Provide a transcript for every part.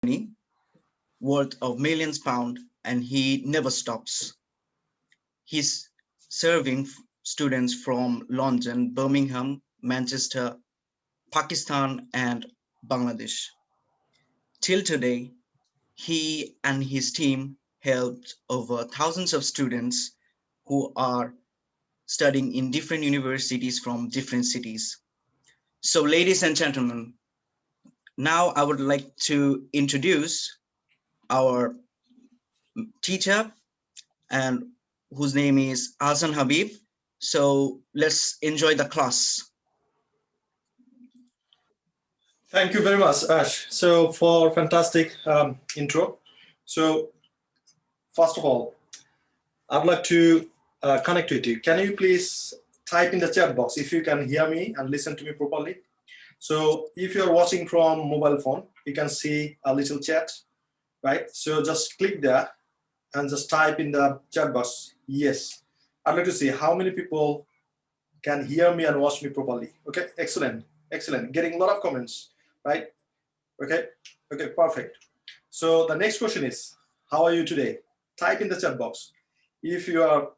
company worth of millions pound, and he never stops. He's serving students from London, Birmingham, Manchester, Pakistan, and Bangladesh. Till today, he and his team helped over thousands of students who are studying in different universities from different cities. So, ladies and gentlemen, now I would like to introduce our teacher, and whose name is Hassan Habib. So let's enjoy the class. Thank you very much, Ash. So for fantastic intro. So first of all, I'd like to connect with you. Can you please type in the chat box if you can hear me and listen to me properly? So if you're watching from mobile phone, you can see a little chat, right? So just click there and just type in the chat box, yes. I'd like to see how many people can hear me and watch me properly. Okay, excellent, excellent. Getting a lot of comments, right? Okay, okay, perfect. So the next question is, how are you today? Type in the chat box. If you are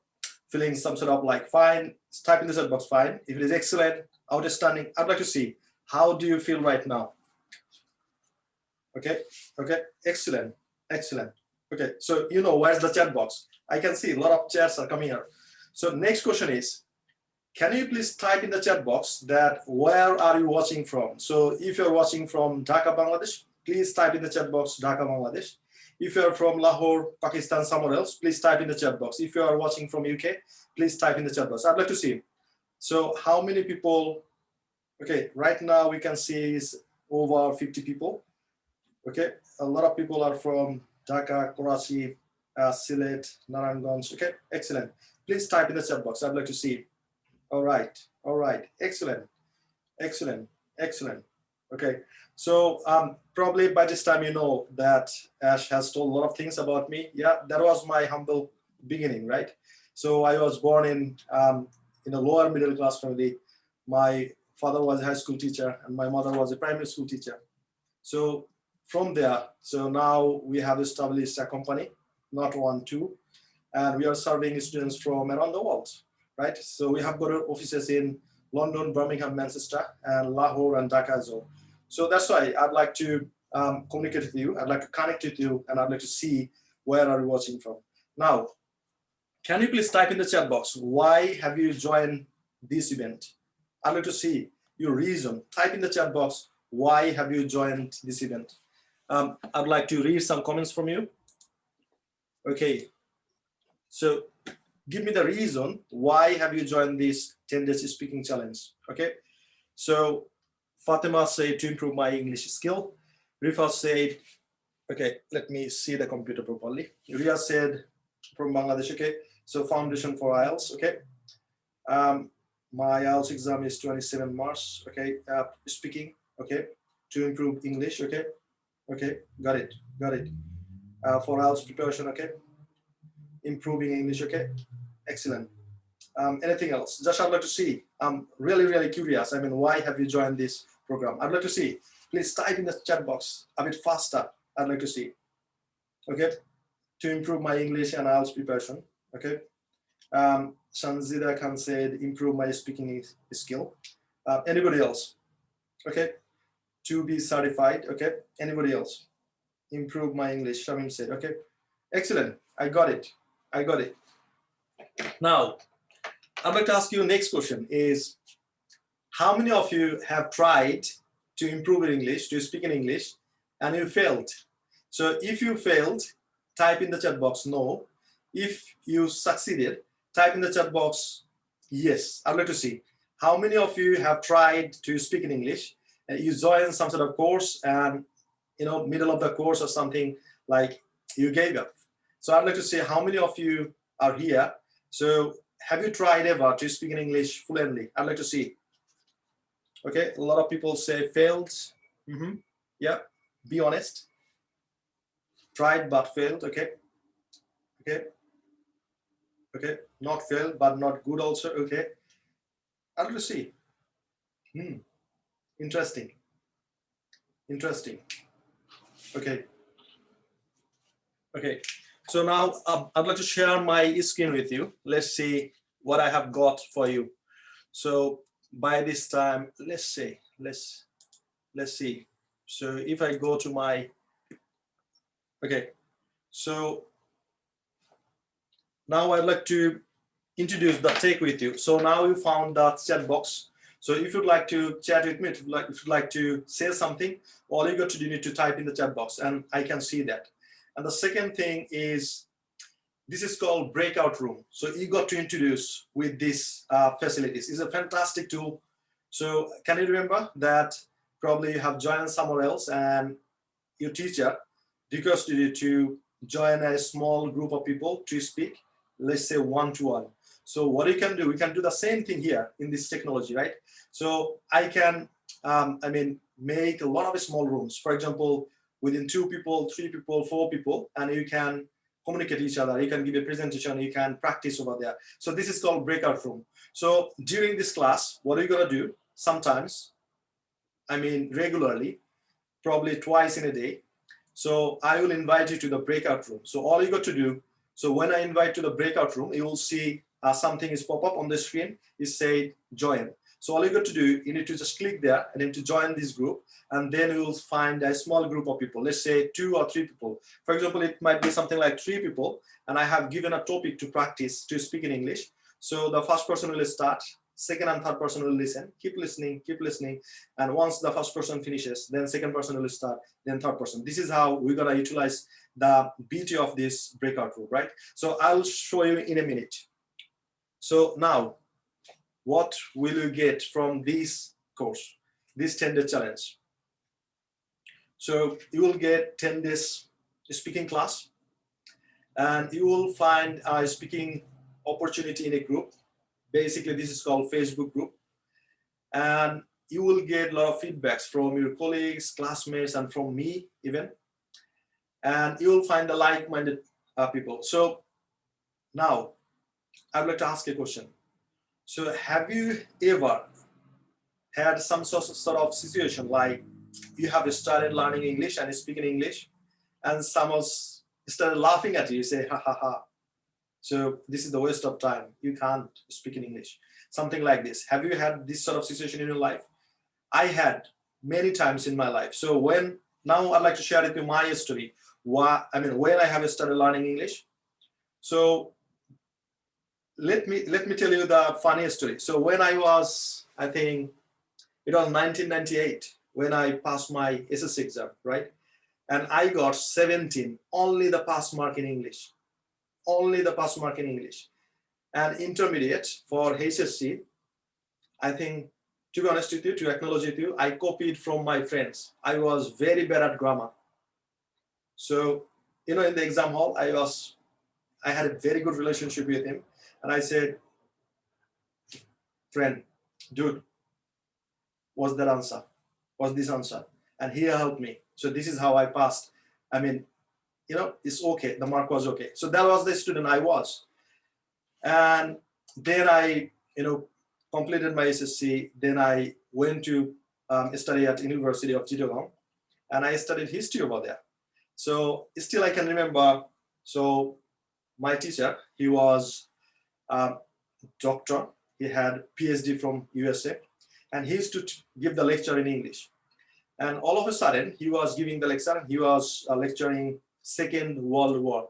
feeling some sort of like fine, type in the chat box fine. If it is excellent, outstanding, I'd like to see, how do you feel right now? Okay, okay, excellent, excellent. Okay, so you know where's the chat box? I can see a lot of chats are coming here. So next question is, can you please type in the chat box that where are you watching from? So if you're watching from Dhaka, Bangladesh, please type in the chat box Dhaka, Bangladesh. If you're from Lahore, Pakistan, somewhere else, please type in the chat box. If you are watching from UK, please type in the chat box. I'd like to see. So how many people? Okay, right now we can see is over 50 people. Okay, a lot of people are from Dhaka, Karachi, Sylhet, Narayanganj. Okay, excellent. Please type in the chat box. I'd like to see. All right, excellent, excellent, excellent. Okay, so probably by this time you know that Ash has told a lot of things about me. Yeah, that was my humble beginning, right? So I was born in a lower middle class family. My father was a high school teacher and my mother was a primary school teacher. So from there, so now we have established a company, not one, two, and we are serving students from around the world, right? So we have got offices in London, Birmingham, Manchester, and Lahore and Dhaka as well. So that's why I'd like to communicate with you. I'd like to connect with you, and I'd like to see where are you watching from. Now, can you please type in the chat box, why have you joined this event? I'd like to see your reason. Type in the chat box, why have you joined this event? I'd like to read some comments from you. Okay, so give me the reason why have you joined this 10 days speaking challenge. Okay, so Fatima said to improve my English skill. Rifa said, okay, let me see the computer properly. Ria said from Bangladesh, okay, so foundation for IELTS, okay. My IELTS exam is 27 March, okay, speaking, okay, to improve English, okay, okay, got it. For IELTS preparation, okay, improving English, okay, excellent. Anything else? Just I'd like to see. I'm really curious. I mean, why have you joined this program? I'd like to see. Please type in the chat box a bit faster. I'd like to see. Okay, to improve my English and IELTS preparation. Okay. Shanzida Khan said, improve my speaking skill. Anybody else? Okay, to be certified. Okay, anybody else? Improve my English, Shamim said. Okay, excellent. I got it. Now, I'd like to ask you next question is, how many of you have tried to improve in English, to speak in English, and you failed? So if you failed, type in the chat box no. If you succeeded, type in the chat box yes. I'd like to see how many of you have tried to speak in English and you joined some sort of course and middle of the course or something, like you gave up. So I'd like to see how many of you are here. So have you tried ever to speak in English fluently? I'd like to see. Okay, a lot of people say failed. Yeah, be honest. Tried but failed. Okay, not failed but not good also. Okay, I'd like to see. Interesting. Okay. Okay. So now I'd like to share my screen with you. Let's see what I have got for you. So by this time, let's see. So if I go to my, okay. So now I'd like to introduce the tech with you. So now you found the chat box. So if you'd like to chat with me, if you'd like to say something, all you got to do, you need to type in the chat box and I can see that. And the second thing is, this is called breakout room. So you got to introduce with these facilities. It's a fantastic tool. So can you remember that probably you have joined somewhere else and your teacher requested you to join a small group of people to speak, let's say one-to-one. So what you can do, we can do the same thing here in this technology, right? So I can, make a lot of small rooms. For example, within 2 people, 3 people, 4 people, and you can communicate each other. You can give a presentation, you can practice over there. So this is called breakout room. So during this class, what are you gonna do? Sometimes, regularly, probably twice in a day. So I will invite you to the breakout room. So all you got to do, so when I invite to the breakout room, you will see something is pop up on the screen. It say join. So all you got to do, you need to just click there and then to join this group, and then you will find a small group of people. Let's say 2 or 3 people. For example, it might be something like 3 people, and I have given a topic to practice to speak in English. So the first person will start, second and third person will listen, keep listening, and once the first person finishes, then second person will start, then third person. This is how we're gonna utilize the beauty of this breakout room, right? So I'll show you in a minute. So now, what will you get from this course, this 10-day challenge? So you will get 10 days speaking class, and you will find a speaking opportunity in a group. Basically, this is called Facebook group. And you will get a lot of feedbacks from your colleagues, classmates, and from me even. And you will find the like-minded people. So now, I'd like to ask a question. So have you ever had some sort of situation like you have started learning English and speaking English, and someone started laughing at you, you say, ha ha ha. So this is the waste of time. You can't speak in English. Something like this. Have you had this sort of situation in your life? I had many times in my life. So now I'd like to share with you my story. When I have started learning English. So let me tell you the funniest story. So when I was, I think it was 1998 when I passed my SSC exam, right? And I got 17, only the pass mark in English. Only the pass mark in English. And intermediate for HSC, I think, to be honest with you, to acknowledge with you, I copied from my friends. I was very bad at grammar. So, in the exam hall, I had a very good relationship with him. And I said, friend, dude, what's that answer? What's this answer? And he helped me. So this is how I passed. It's okay. The mark was okay. So that was the student I was. And then I, completed my SSC. Then I went to study at University of Chittagong, and I studied history over there. So still I can remember. So my teacher, he was a doctor. He had PhD from USA, and he used to give the lecture in English. And all of a sudden, he was giving the lecture, and he was lecturing Second World War.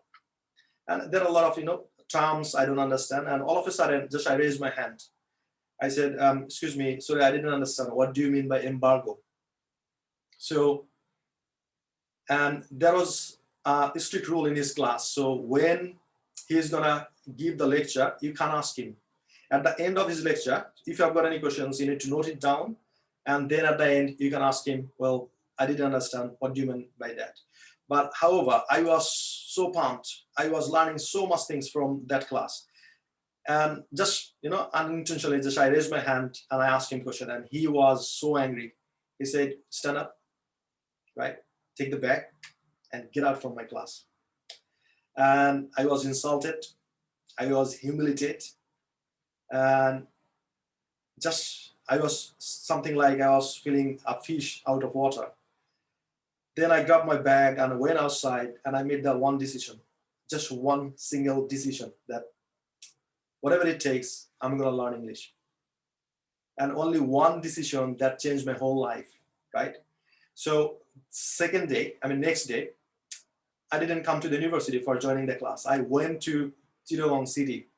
And there are a lot of, terms I don't understand. And all of a sudden, just I raised my hand. I said, excuse me, sorry, I didn't understand. What do you mean by embargo? So, and there was a strict rule in his class. So when he's gonna give the lecture, you can't ask him. At the end of his lecture, if you have got any questions, you need to note it down. And then at the end, you can ask him, well, I didn't understand. What do you mean by that? But however, I was so pumped. I was learning so much things from that class. And just, unintentionally, just I raised my hand and I asked him a question, and he was so angry. He said, stand up, right? Take the bag and get out from my class. And I was insulted. I was humiliated. And just, I was something like I was feeling a fish out of water. Then I grabbed my bag and went outside, and I made that one decision, just one single decision, that whatever it takes, I'm gonna learn English. And only one decision that changed my whole life, right? So next day, I didn't come to the university for joining the class. I went to Chittagong City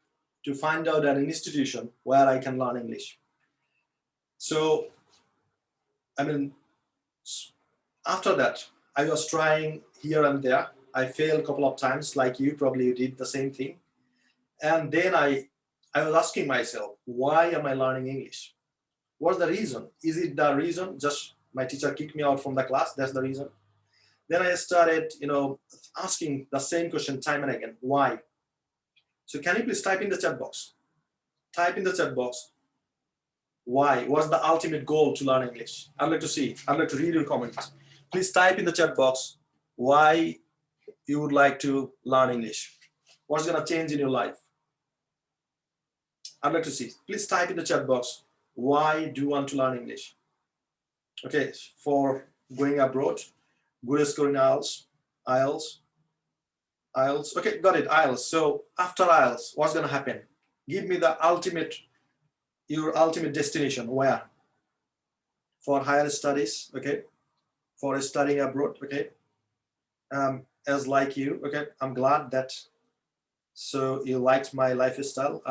to find out an institution where I can learn English. So, I mean, after that, I was trying here and there. I failed a couple of times, like you probably did the same thing. And then I was asking myself, why am I learning English? What's the reason? Is it the reason just my teacher kicked me out from the class? That's the reason. Then I started, asking the same question time and again. Why? So can you please type in the chat box? Type in the chat box. Why? What's the ultimate goal to learn English? I'd like to see. I'd like to read your comments. Please type in the chat box why you would like to learn English. What's going to change in your life? I'd like to see. Please type in the chat box why do you want to learn English? Okay, for going abroad, good score in IELTS. Okay, got it, IELTS. So after IELTS, what's going to happen? Give me the your ultimate destination. Where? For higher studies, okay? For studying abroad, okay? As like you, okay? I'm glad that so you liked my lifestyle.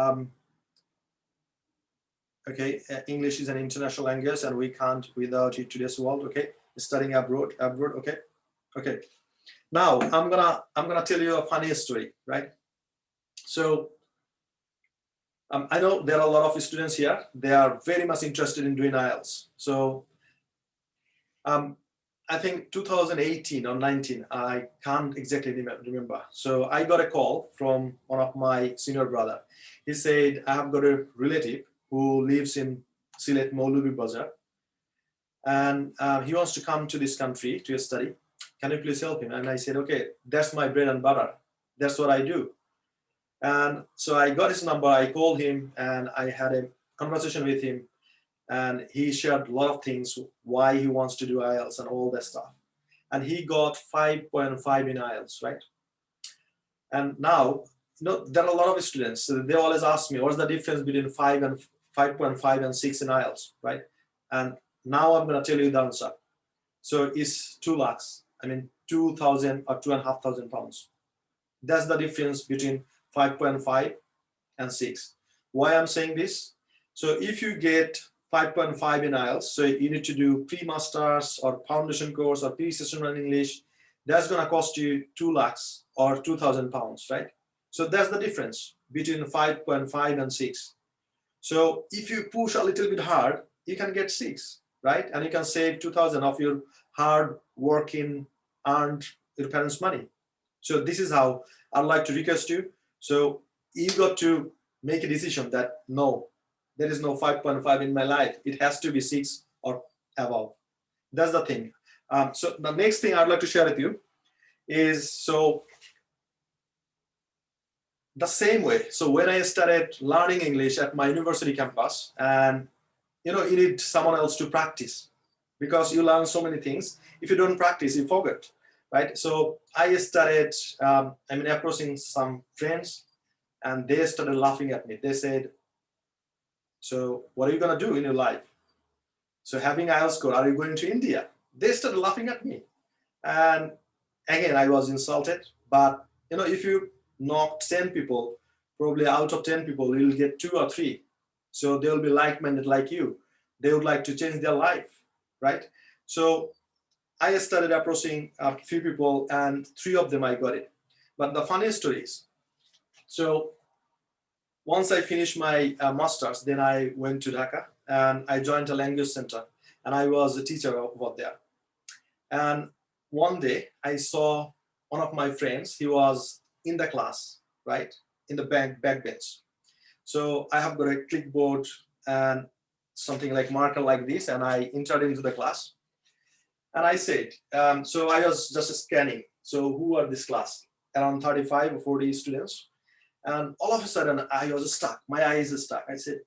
Okay, English is an international language and we can't without it today's world, okay? Studying abroad, okay? Okay. Now I'm gonna tell you a funny story, right? So I know there are a lot of students here. They are very much interested in doing IELTS. So I think 2018 or 19, I can't exactly remember. So I got a call from one of my senior brother. He said, I have got a relative who lives in Sylhet Maulubi Bazar, and he wants to come to this country to study. Can you please help him? And I said, okay, that's my bread and butter. That's what I do. And so I got his number, I called him, and I had a conversation with him. And he shared a lot of things, why he wants to do IELTS and all that stuff. And he got 5.5 in IELTS, right? And now, there are a lot of students, so they always ask me, what's the difference between 5.5 and 6 in IELTS, right? And now I'm going to tell you the answer. So it's 2 lakhs, 2,000 or 2,500 pounds. That's the difference between 5.5 and 6. Why I'm saying this? So if you get 5.5 in IELTS, so you need to do pre-masters or foundation course or pre-session in English, that's going to cost you 2 lakhs or 2,000 pounds, right? So that's the difference between 5.5 and 6. So if you push a little bit hard, you can get 6, right? And you can save 2,000 of your hard working earned your parents' money. So this is how I'd like to request you. So you got to make a decision that no, there is no 5.5 in my life. It has to be 6 or above. That's the thing. So the next thing I'd like to share with you is, so the same way. So when I started learning English at my university campus, and you need someone else to practice, because you learn so many things. If you don't practice, you forget, right? So I started, approaching some friends, and they started laughing at me. They said, so what are you going to do in your life? So having IELTS score, are you going to India? They started laughing at me. And again, I was insulted. But, if you knock 10 people, probably out of 10 people, you'll get 2 or 3. So they'll be like-minded like you. They would like to change their life, right? So I started approaching a few people, and 3 of them I got it. But the funny story is, so once I finished my master's, then I went to Dhaka and I joined a language center, and I was a teacher over there. And one day I saw one of my friends. He was in the class, right, in the back bench. So I have got a clipboard and something like marker like this, and I entered into the class. And I said, so I was just scanning. So who are this class? Around 35 or 40 students. And all of a sudden, I was stuck. My eyes are stuck. I said,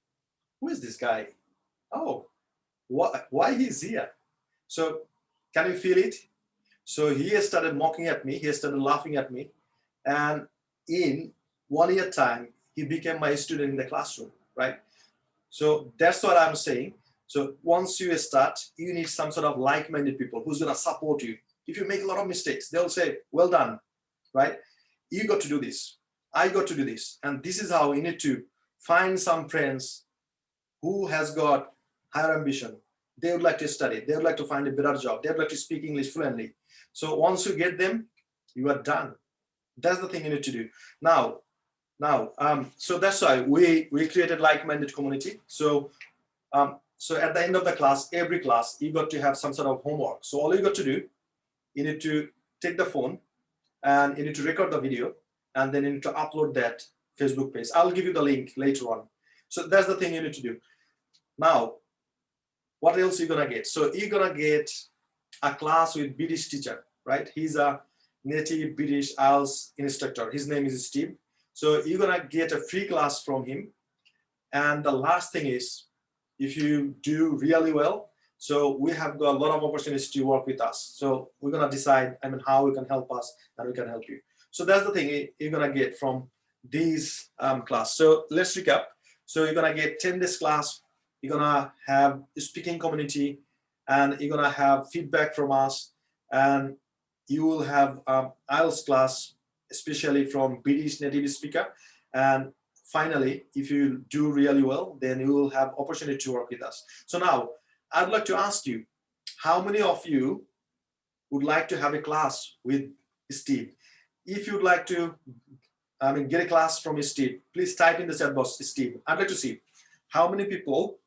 who is this guy? Oh, why he's here? So can you feel it? So he started mocking at me, he started laughing at me, and in 1 year time, he became my student in the classroom, right? So that's what I'm saying. So once you start, you need some sort of like-minded people who's gonna support you. If you make a lot of mistakes, they'll say, well done, right? You got to do this, I got to do this. And this is how you need to find some friends who has got higher ambition. They would like to study, they would like to find a better job, they would like to speak English fluently. So once you get them, you are done. That's the thing you need to do. So that's why we created like-minded community. So at the end of the class, every class, you got to have some sort of homework. So all you got to do, you need to take the phone and you need to record the video, and then you need to upload that Facebook page. I'll give you the link later on. So that's the thing you need to do. Now, what else you're gonna get? So you're gonna get a class with British teacher, right? He's a native British IELTS instructor. His name is Steve. So you're gonna get a free class from him. And the last thing is, if you do really well, so we have got a lot of opportunities to work with us. So we're gonna decide, how we can help us and we can help you. So that's the thing you're gonna get from these class. So let's recap. So you're gonna get 10 days class. You're gonna have a speaking community, and you're gonna have feedback from us, and you will have IELTS class, especially from British native speaker. And finally, if you do really well, then you will have opportunity to work with us. So now I'd like to ask you, how many of you would like to have a class with Steve? If you'd like to get a class from Steve, please type in the chat box, Steve. I'd like to see how many people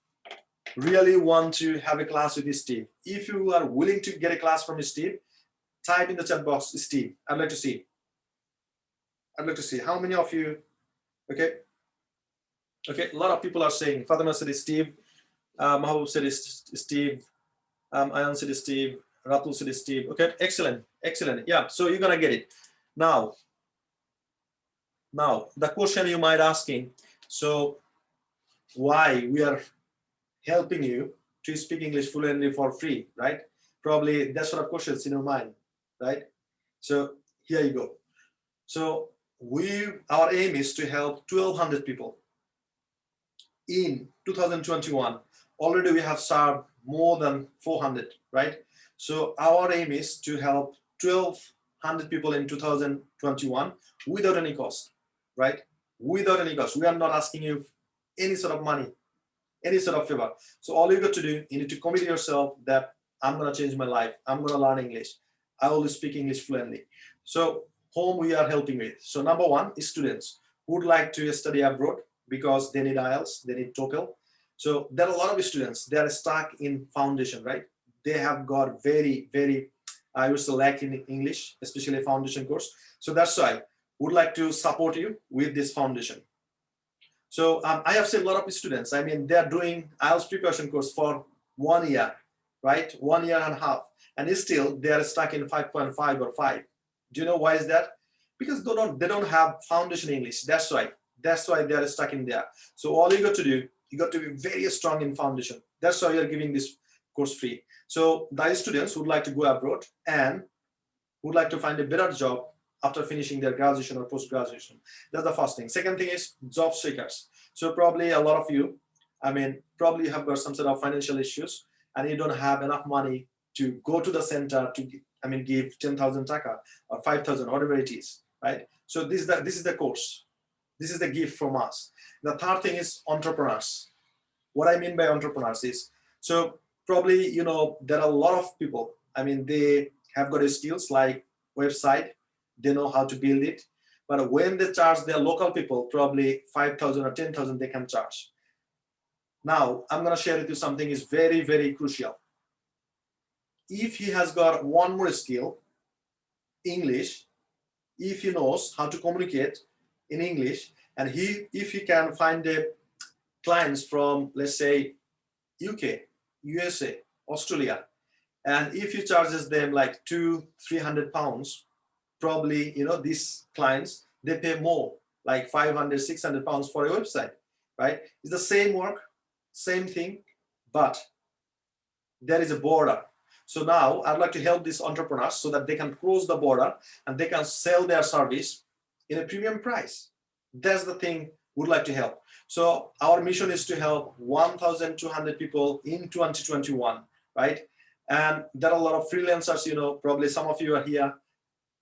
really want to have a class with Steve. If you are willing to get a class from Steve, type in the chat box, Steve. I'd like to see. How many of you. Okay, a lot of people are saying. Fatima said Steve, Mahabub said Steve, Ayan said Steve, Ratul said Steve. Okay, excellent. Yeah, so you're gonna get it. Now the question you might asking, so why we are helping you to speak English fluently for free, right? Probably that sort of questions in your mind, right? So here you go. So our aim is to help 1,200 people in 2021. Already we have served more than 400, right? So our aim is to help 1,200 people in 2021 without any cost, right? Without any cost. We are not asking you any sort of money, any sort of favor. So all you got to do, you need to commit yourself that I'm gonna change my life. I'm gonna learn English. I will speak English fluently. So whom we are helping with. So number one is students who would like to study abroad because they need IELTS, they need TOEFL. So there are a lot of students, they are stuck in foundation, right? They have got very, I would say lack in English, especially foundation course. So that's why would like to support you with this foundation. So I have seen a lot of students, they are doing IELTS preparation course for 1 year, right? 1 year and a half, and still they are stuck in 5.5 or 5. Do you know why is that? Because they don't have foundation English. That's why they are stuck in there. So all you got to do, you got to be very strong in foundation. That's why we are giving this course free. So the students who would like to go abroad and would like to find a better job after finishing their graduation or post-graduation. That's the first thing. Second thing is job seekers. So probably a lot of you, probably you have got some sort of financial issues and you don't have enough money to go to the center to give 10,000 taka or 5,000, whatever it is, right? So this is the course. This is the gift from us. The third thing is entrepreneurs. What I mean by entrepreneurs is, so probably, there are a lot of people, they have got skills like website, they know how to build it, but when they charge their local people, probably 5,000 or 10,000 they can charge. Now, I'm gonna share with you something is very, very crucial. If he has got one more skill, English, if he knows how to communicate in English, and if he can find the clients from, let's say, UK, USA, Australia, and if he charges them like 200-300 pounds, probably, these clients, they pay more, like 500-600 pounds for a website, right? It's the same work, same thing, but there is a border. So now I'd like to help these entrepreneurs so that they can cross the border and they can sell their service in a premium price. That's the thing we'd like to help. So our mission is to help 1,200 people in 2021, right? And there are a lot of freelancers, you know, probably some of you are here.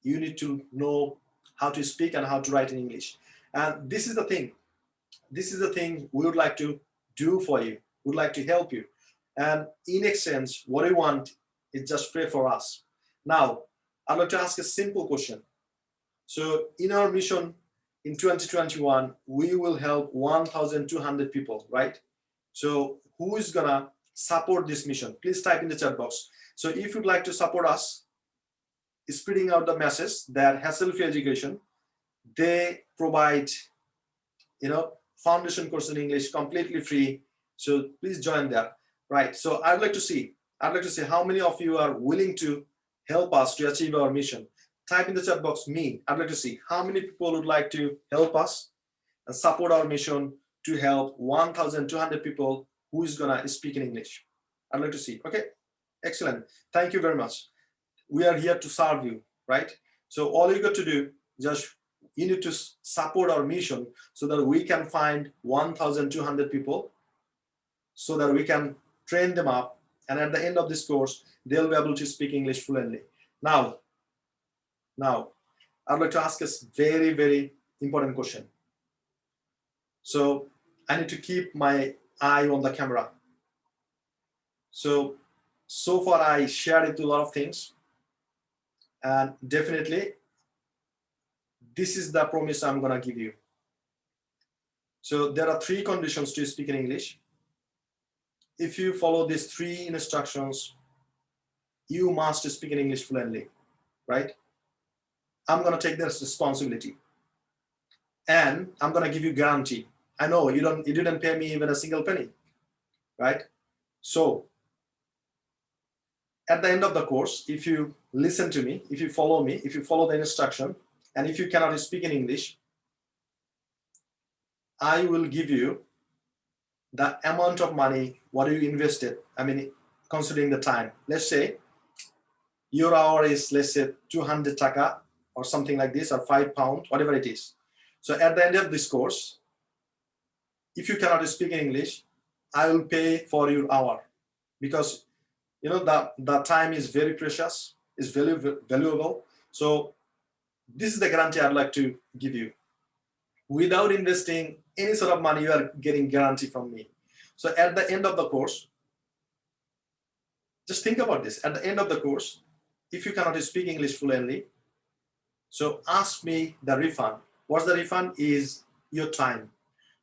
You need to know how to speak and how to write in English. And this is the thing. This is the thing we would like to do for you. We'd like to help you. And in exchange, what we want is just pray for us. Now, I'd like to ask a simple question. So in our mission in 2021, we will help 1,200 people, right? So who is gonna support this mission? Please type in the chat box. So if you'd like to support us, spreading out the message that hassle-free education, they provide, you know, foundation course in English completely free. So please join there, right? So I'd like to see how many of you are willing to help us to achieve our mission. Type in the chat box me. I'd like to see how many people would like to help us and support our mission to help 1,200 people who is gonna speak in English. I'd like to see. Okay, excellent. Thank you very much. We are here to serve you, right? So all you got to do, just you need to support our mission so that we can find 1,200 people so that we can train them up. And at the end of this course, they'll be able to speak English fluently. Now, I'd like to ask a very, very important question. So I need to keep my eye on the camera. So far I shared it to a lot of things. And definitely, this is the promise I'm gonna give you. So there are 3 conditions to speak in English. If you follow these 3 instructions, you must speak in English fluently, right? I'm gonna take this responsibility. And I'm gonna give you guarantee. I know you didn't pay me even a single penny, right? So at the end of the course, if you listen to me, if you follow me, if you follow the instruction, and if you cannot speak in English, I will give you the amount of money, what you invested. I mean, considering the time. Let's say your hour is, let's say, 200 taka or something like this, or £5, whatever it is. So at the end of this course, if you cannot speak in English, I will pay for your hour, because you know the time is very precious, is valuable. So this is the guarantee I'd like to give you. Without investing any sort of money, you are getting guarantee from me. So at the end of the course, just think about this. At the end of the course, if you cannot speak English fluently, so ask me the refund. What's the refund? Is your time.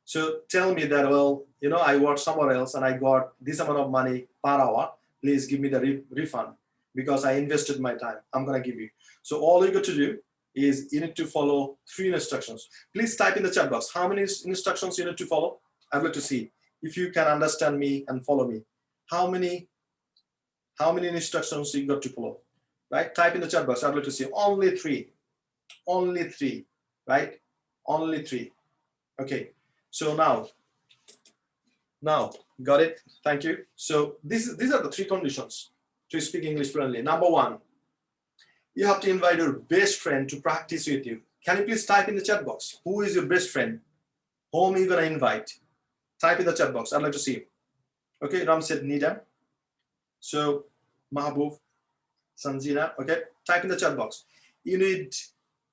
So tell me that, well, you know, I worked somewhere else and I got this amount of money per hour. Please give me the refund because I invested my time. I'm gonna give you. So all you got to do is you need to follow 3 instructions. Please type in the chat box how many instructions you need to follow. I'd like to see if you can understand me and follow me. How many instructions you got to follow, right? Type in the chat box. I'd like to see only 3, right? Only 3. Okay. So now, got it? Thank you. So these are the 3 conditions to speak English fluently. Number 1, you have to invite your best friend to practice with you. Can you please type in the chat box? Who is your best friend? Whom are you gonna invite? Type in the chat box. I'd like to see. Okay, Ram said Nida. So Mahabub, Sanjina. Okay, type in the chat box. You need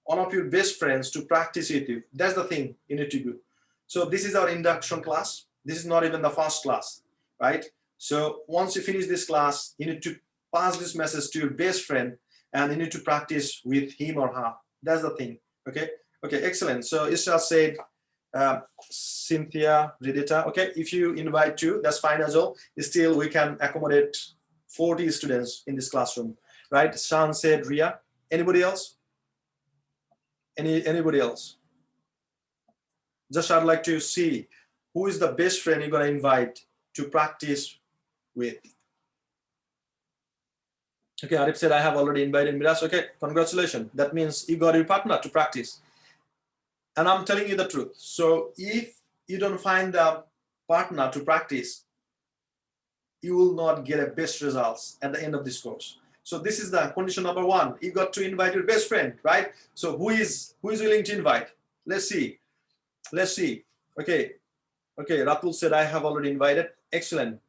one of your best friends to practice with you. That's the thing you need to do. So this is our induction class. This is not even the first class, right? So once you finish this class, you need to pass this message to your best friend and you need to practice with him or her. That's the thing, okay? Okay, excellent. So Isha said, Cynthia, Redita, okay? If you invite 2, that's fine as well. Still, we can accommodate 40 students in this classroom, right? Shan said, Ria. Anybody else? Anybody else? Just I'd like to see who is the best friend you're gonna invite to practice with. Okay, Arif said, I have already invited Miras. Okay, congratulations. That means you got your partner to practice. And I'm telling you the truth. So if you don't find a partner to practice, you will not get a best results at the end of this course. So this is the condition number one. You got to invite your best friend, right? So who is willing to invite? Let's see. Okay. Ratul said I have already invited. Excellent.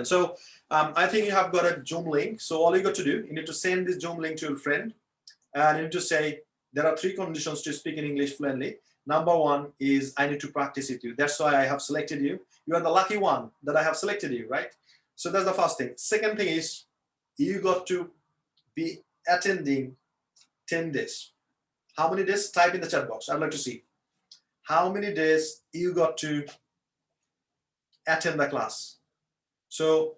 So I think you have got a Zoom link. So all you got to do, you need to send this Zoom link to your friend, and you need to say there are 3 conditions to speak in English fluently. Number 1 is I need to practice with you. That's why I have selected you. You are the lucky one that I have selected you, right? So that's the first thing. Second thing is you got to be attending 10 days. How many days? Type in the chat box. I'd like to see how many days you got to attend the class. So,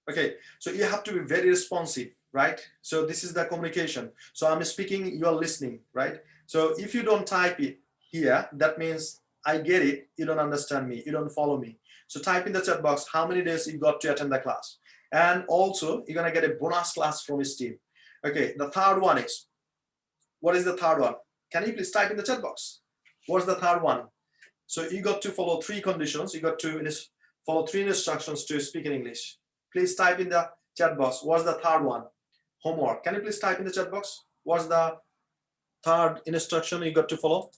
okay, so you have to be very responsive, right? So this is the communication. So I'm speaking, you're listening, right? So if you don't type it here, that means I get it, you don't understand me, you don't follow me. So type in the chat box how many days you got to attend the class. And also, you're gonna get a bonus class from Steve. Okay, the third one is, what is the third one? Can you please type in the chat box? What's the third one? So you got to follow 3 conditions. You got to follow 3 instructions to speak in English. Please type in the chat box. What's the third one? Homework. Can you please type in the chat box? What's the third instruction you got to follow?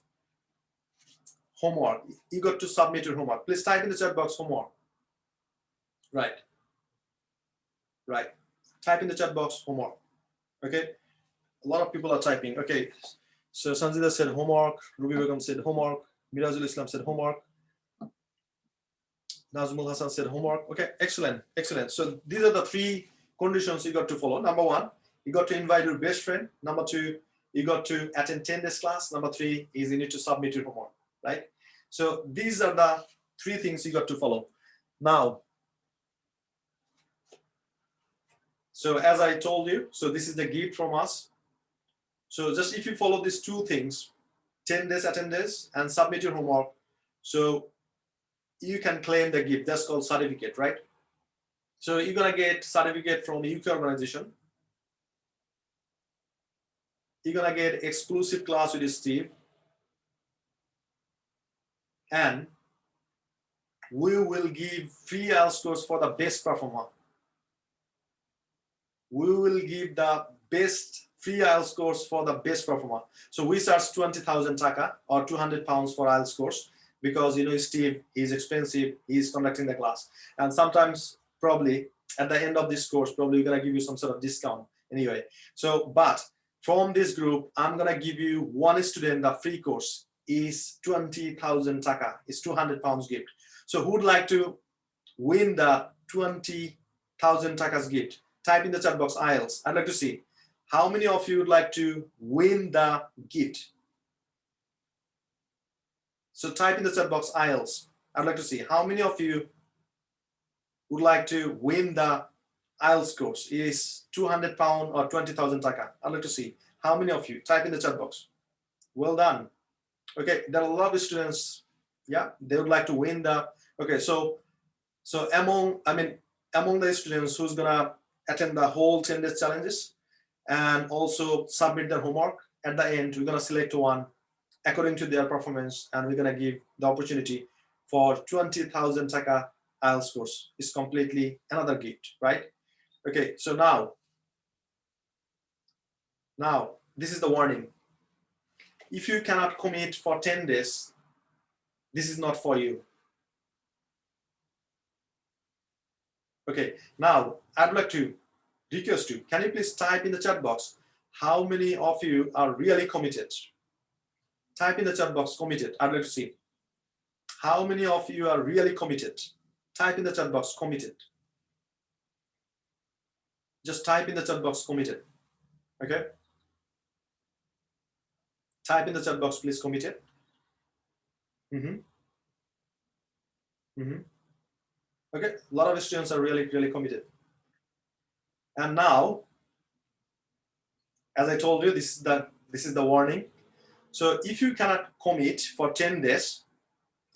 Homework. You got to submit your homework. Please type in the chat box homework. Right. Type in the chat box homework. Okay. A lot of people are typing. Okay. So Sanjida said homework. Ruby Begum said homework. Mirazul Islam said homework. Nazmul Hassan said homework. Okay, excellent. So these are the 3 conditions you got to follow. Number 1, you got to invite your best friend. Number 2, you got to attend 10 days class. Number 3 is you need to submit your homework, right? So these are the 3 things you got to follow. Now, so as I told you, so this is the gift from us. So just if you follow these 2 things, 10 days attendance and submit your homework, so you can claim the gift. That's called certificate, right? So you're gonna get certificate from UK organization. You're gonna get exclusive class with Steve, and we will give free IELTS course for the best performer. We will give the best free IELTS course for the best performer. So we charge 20,000 taka or 200 pounds for IELTS course, because you know Steve, he's expensive, he's conducting the class, and sometimes probably at the end of this course, probably we're gonna give you some sort of discount anyway. So, but from this group, I'm gonna give you one student the free course is 20,000 taka, is 200 pounds gift. So who would like to win the 20,000 takas gift? Type in the chat box IELTS. I'd like to see how many of you would like to win the gift. So type in the chat box IELTS. I'd like to see how many of you would like to win the IELTS course. It is 200 pound or 20,000 taka. I'd like to see how many of you. Type in the chat box. Well done. Okay, there are a lot of students. Yeah, they would like to win the. Okay, so among the students who's gonna attend the whole 10 days challenges and also submit their homework, at the end we're gonna select one according to their performance, and we're gonna give the opportunity for 20,000 taka IELTS course. Is completely another gift, right? Okay, so now this is the warning. If you cannot commit for 10 days, this is not for you. Okay, now I'd like to request you, can you please type in the chat box how many of you are really committed? Type in the chat box committed. I'd like to see how many of you are really committed. Type in the chat box committed. Just type in the chat box committed. Okay, type in the chat box please committed. Okay, a lot of students are really committed. And now, as I told you, this is the warning. So if you cannot commit for 10 days,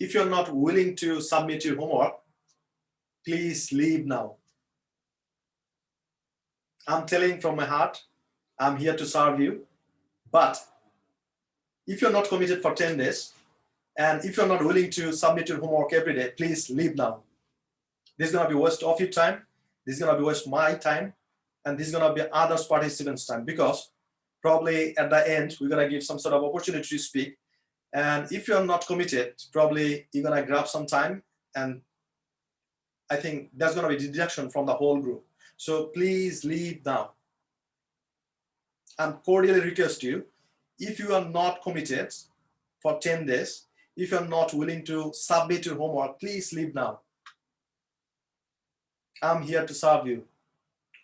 if you're not willing to submit your homework, please leave now. I'm telling from my heart, I'm here to serve you. But if you're not committed for 10 days, and if you're not willing to submit your homework every day, please leave now. This is going to be waste of your time. This is going to be waste my time. And this is going to be others participants' time, because probably at the end, we're going to give some sort of opportunity to speak. And if you're not committed, probably you're going to grab some time. And I think there's going to be deduction from the whole group. So please leave now. And cordially request you, if you are not committed for 10 days, if you're not willing to submit your homework, please leave now. I'm here to serve you.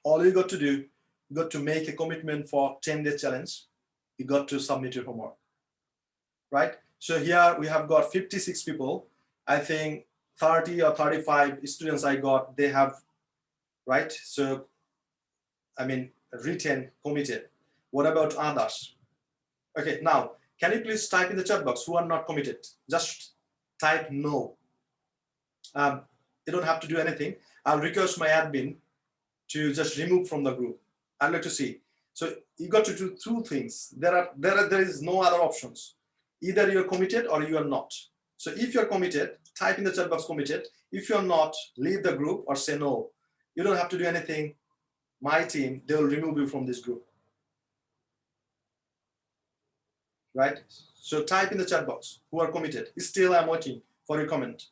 All you got to do, you got to make a commitment for 10-day challenge. You got to submit your homework, right? So here we have got 56 people. I think 30 or 35 students I got, they have, right? So, I mean, written, committed. What about others? Okay, now, can you please type in the chat box who are not committed? Just type no. You don't have to do anything. I'll request my admin to just remove from the group. I'd like to see. So you got to do two things. There is no other options. Either you're committed or you are not. So if you're committed, type in the chat box committed. If you're not, leave the group or say no. You don't have to do anything. My team, they will remove you from this group. Right? So type in the chat box who are committed. Still, I'm waiting for your comment.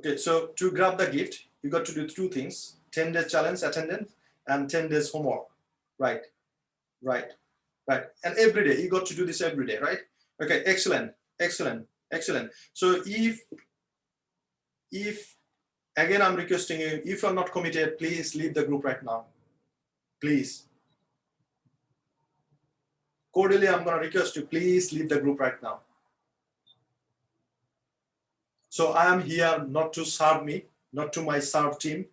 Okay, so to grab the gift, you got to do two things: 10-day challenge attendance and 10 days homework. Right, right, right. And every day, you got to do this every day, right? Okay, excellent, excellent, excellent. So if again, I'm requesting you, if you're not committed, please leave the group right now. Please. Cordially, I'm going to request you, please leave the group right now. So I am here not to serve me, not to my serve team.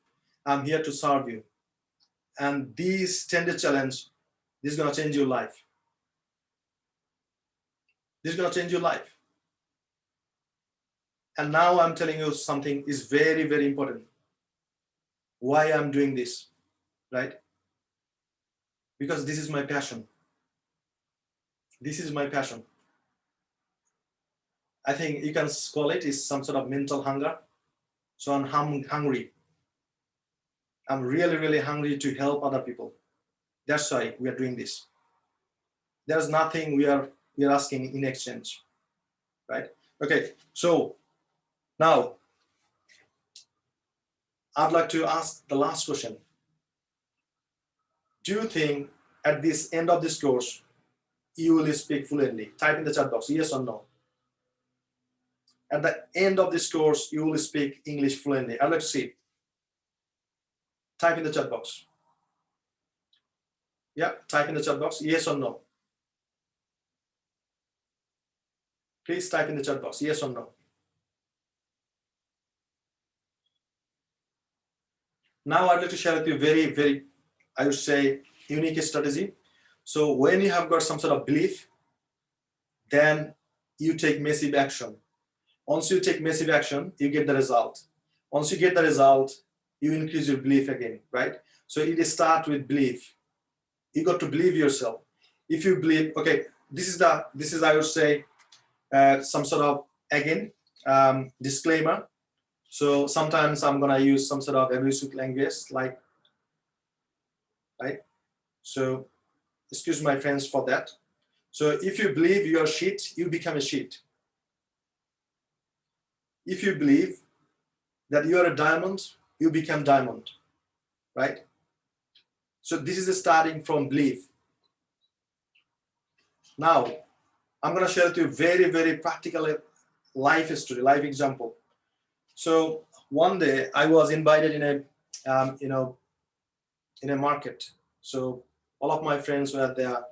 I'm here to serve you. And this 10-day challenge, this is going to change your life. This is going to change your life. And now I'm telling you something is very, very important. Why I'm doing this, right? Because this is my passion. This is my passion. I think you can call it is some sort of mental hunger. So I'm hungry. I'm really, really hungry to help other people. That's why we are doing this. There's nothing we are asking in exchange, right? Okay, so now I'd like to ask the last question. Do you think at this end of this course, you will speak fluently? Type in the chat box, yes or no. At the end of this course, you will speak English fluently. I'd like to see. Type in the chat box. Yeah, type in the chat box, yes or no. Please type in the chat box, yes or no. Now I'd like to share with you very, very, I would say, unique strategy. So when you have got some sort of belief, then you take massive action. Once you take massive action, you get the result. Once you get the result, you increase your belief again, right? So it starts with belief. You got to believe yourself. If you believe, okay, this is I would say some sort of again disclaimer. So sometimes I'm gonna use some sort of abusive language, like, right? So excuse my friends for that. So if you believe you're shit, you become a shit. If you believe that you're a diamond, you become diamond, right? So this is starting from belief. Now, I'm going to share with you very, very practical life story, life example. So one day I was invited in a, in a market. So all of my friends were there.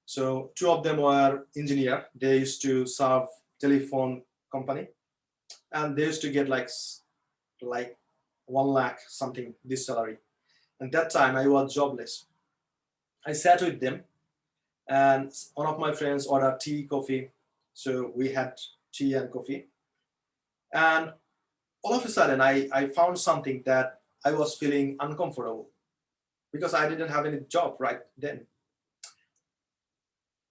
So two of them were engineer. They used to serve telephone company, and they used to get like 1 lakh something this salary. And that time I was jobless. I sat with them, and one of my friends ordered tea, coffee. So we had tea and coffee. And all of a sudden, I found something that I was feeling uncomfortable because I didn't have any job right then.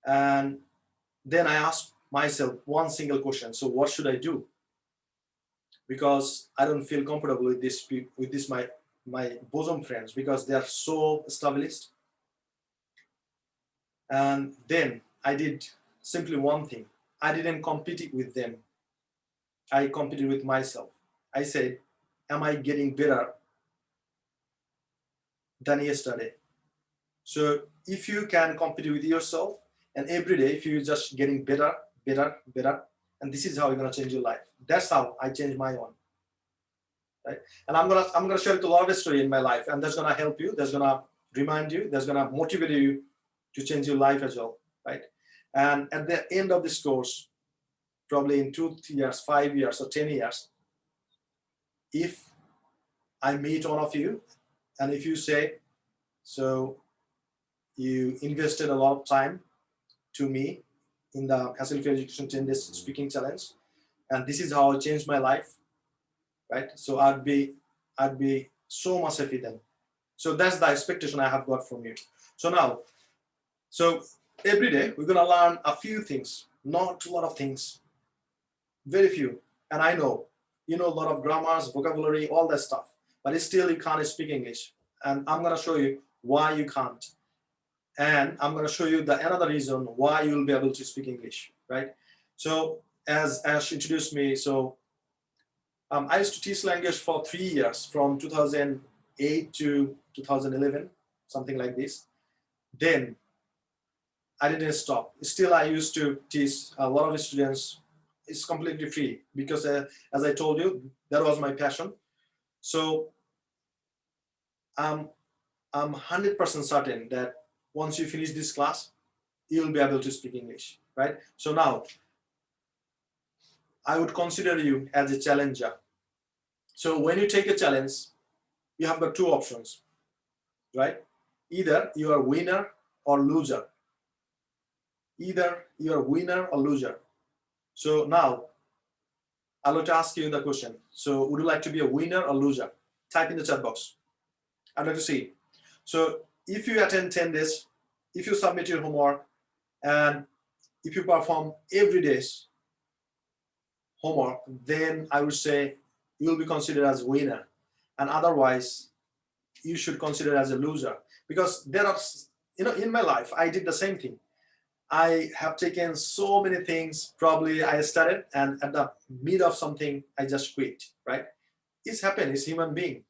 And then I asked myself one single question. So what should I do? Because I don't feel comfortable with this my bosom friends, because they are so established. And then I did simply one thing. I didn't compete with them. I competed with myself. I said, am I getting better than yesterday? So if you can compete with yourself, and every day, if you're just getting better, better, better, and this is how you're gonna change your life. That's how I changed my own. Right? And I'm gonna share a lot of story in my life, and that's gonna help you. That's gonna remind you. That's gonna motivate you to change your life as well, right? And at the end of this course, probably in 2 years, 5 years, or 10 years, if I meet one of you, and if you say, so you invested a lot of time to me in the Hassle Free Education 10 Days Speaking Challenge, and this is how I changed my life, right? So I'd be so much happy then. So that's the expectation I have got from you. So now, so every day we're gonna learn a few things, not a lot of things, very few. And I know, you know a lot of grammars, vocabulary, all that stuff, but still you can't speak English. And I'm gonna show you why you can't. And I'm gonna show you the another reason why you'll be able to speak English, right? So as Ash introduced me, so I used to teach language for 3 years, from 2008 to 2011, something like this. Then I didn't stop. Still, I used to teach a lot of students. It's completely free because, as I told you, that was my passion. So I'm 100% certain that once you finish this class, you'll be able to speak English, right? So now, I would consider you as a challenger. So when you take a challenge, you have got two options, right? Either you are winner or loser. Either you are winner or loser. So now, I'd like to ask you the question. So would you like to be a winner or loser? Type in the chat box. I'd like to see. So if you attend 10 days, if you submit your homework, and if you perform every day's homework, then I would say you'll be considered as a winner. And otherwise, you should consider as a loser. Because there are, in my life, I did the same thing. I have taken so many things. Probably I started, and at the mid of something, I just quit, right? It's happened, it's human being.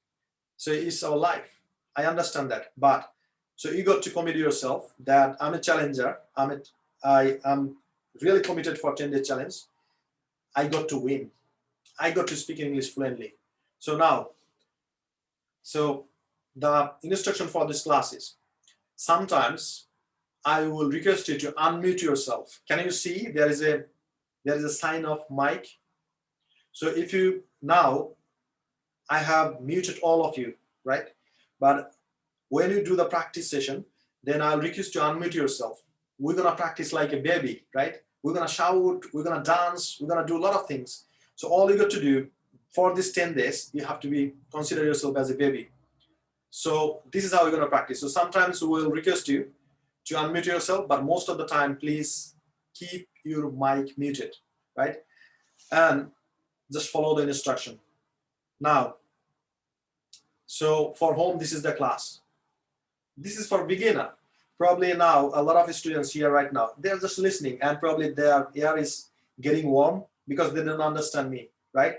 So it's our life. I understand that. But so you got to commit yourself that I'm a challenger. I am really committed for 10-day challenge. I got to win. I got to speak English fluently. So now, so the instruction for this class is, sometimes I will request you to unmute yourself. Can you see there is a sign of mic? So if you now, I have muted all of you, right? But when you do the practice session, then I'll request you to unmute yourself. We're gonna practice like a baby, right? We're gonna shout, we're gonna dance, we're gonna do a lot of things. So all you got to do for this 10 days, you have to consider yourself as a baby. So this is how we're gonna practice. So sometimes we will request you to unmute yourself, but most of the time, please keep your mic muted, right? And just follow the instruction. Now, so for home, this is the class. This is for beginner. Probably now, a lot of students here right now, they're just listening, and probably their ear is getting warm because they don't understand me, right?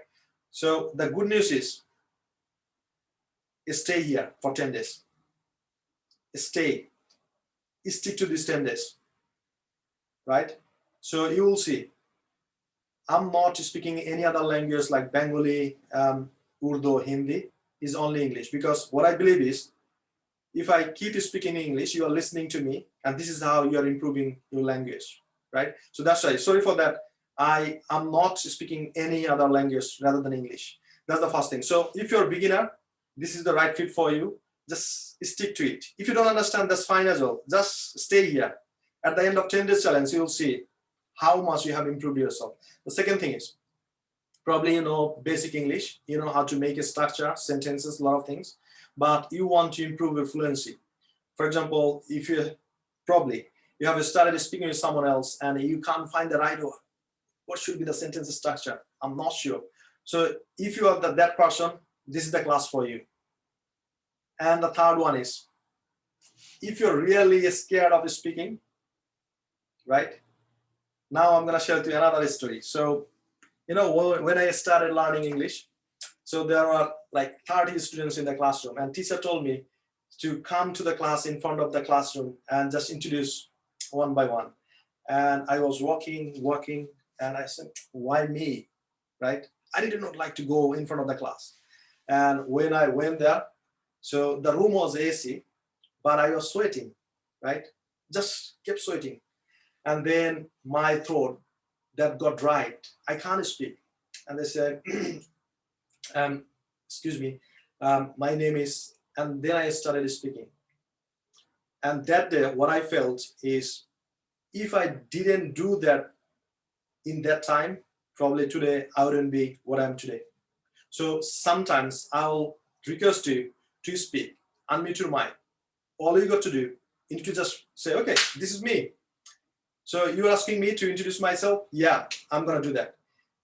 So the good news is stay here for 10 days. Stay. Stick to these 10 days, right? So you will see, I'm not speaking any other language like Bengali, Urdu, Hindi. Is only English, because what I believe is, if I keep speaking English, you are listening to me, and this is how you are improving your language, right? So that's why, sorry for that. I am not speaking any other language rather than English. That's the first thing. So if you're a beginner, this is the right fit for you. Just stick to it. If you don't understand, that's fine as well. Just stay here. At the end of 10 days challenge, you'll see how much you have improved yourself. The second thing is, probably you know basic English, you know how to make a structure, sentences, a lot of things, but you want to improve your fluency. For example, if you have started speaking with someone else and you can't find the right word. What should be the sentence structure? I'm not sure. So if you are that person, this is the class for you. And the third one is, if you're really scared of speaking, right? Now I'm going to share with you another story. So, you know, when I started learning English, so there are like 30 students in the classroom, and teacher told me to come to the class in front of the classroom and just introduce one by one. And I was walking, and I said, why me, right? I did not like to go in front of the class. And when I went there, so the room was AC, but I was sweating, right? Just kept sweating. And then my throat that got dried. I can't speak. And they said, excuse me, my name is, and then I started speaking. And that day, what I felt is, if I didn't do that in that time, probably today I wouldn't be what I am today. So sometimes I'll request you to speak, unmute your mic. All you got to do, you need to just say, okay, this is me. So you're asking me to introduce myself? Yeah, I'm gonna do that.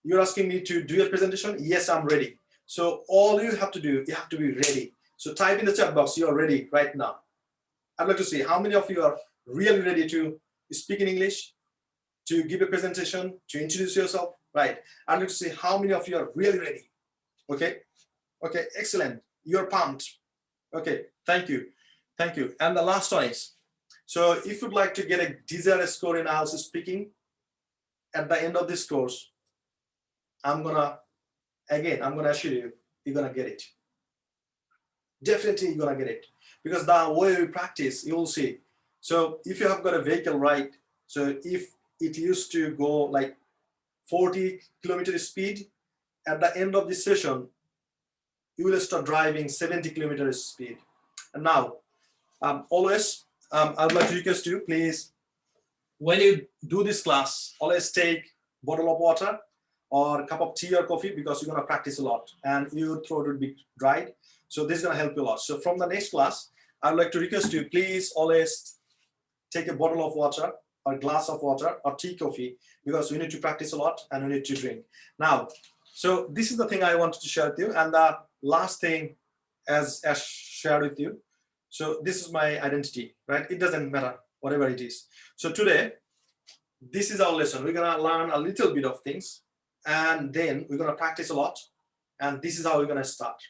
You're asking me to do a presentation? Yes, I'm ready. So all you have to do, you have to be ready. So type in the chat box, you're ready right now. I'd like to see how many of you are really ready to speak in English, to give a presentation, to introduce yourself, right? I'd like to see how many of you are really ready. Okay, okay, excellent. You're pumped. Okay, thank you. Thank you. And the last one is, so if you'd like to get a desired score in IELTS speaking, at the end of this course, I'm gonna assure you, you're gonna get it. Definitely you're gonna get it. Because the way we practice, you'll see. So if you have got a vehicle, right? So if it used to go like 40 kilometer speed, at the end of this session, you will start driving 70 kilometers speed. And now, always, I'd like to request you, please, when you do this class, always take a bottle of water or a cup of tea or coffee, because you're going to practice a lot and your throat will be dried. So this is going to help you a lot. So from the next class, I'd like to request you, please always take a bottle of water or a glass of water or tea, coffee, because we need to practice a lot and we need to drink. Now, so this is the thing I wanted to share with you. And the last thing, as shared with you, so this is my identity, right? It doesn't matter, whatever it is. So today, this is our lesson. We're gonna learn a little bit of things, and then we're gonna practice a lot, and this is how we're gonna start.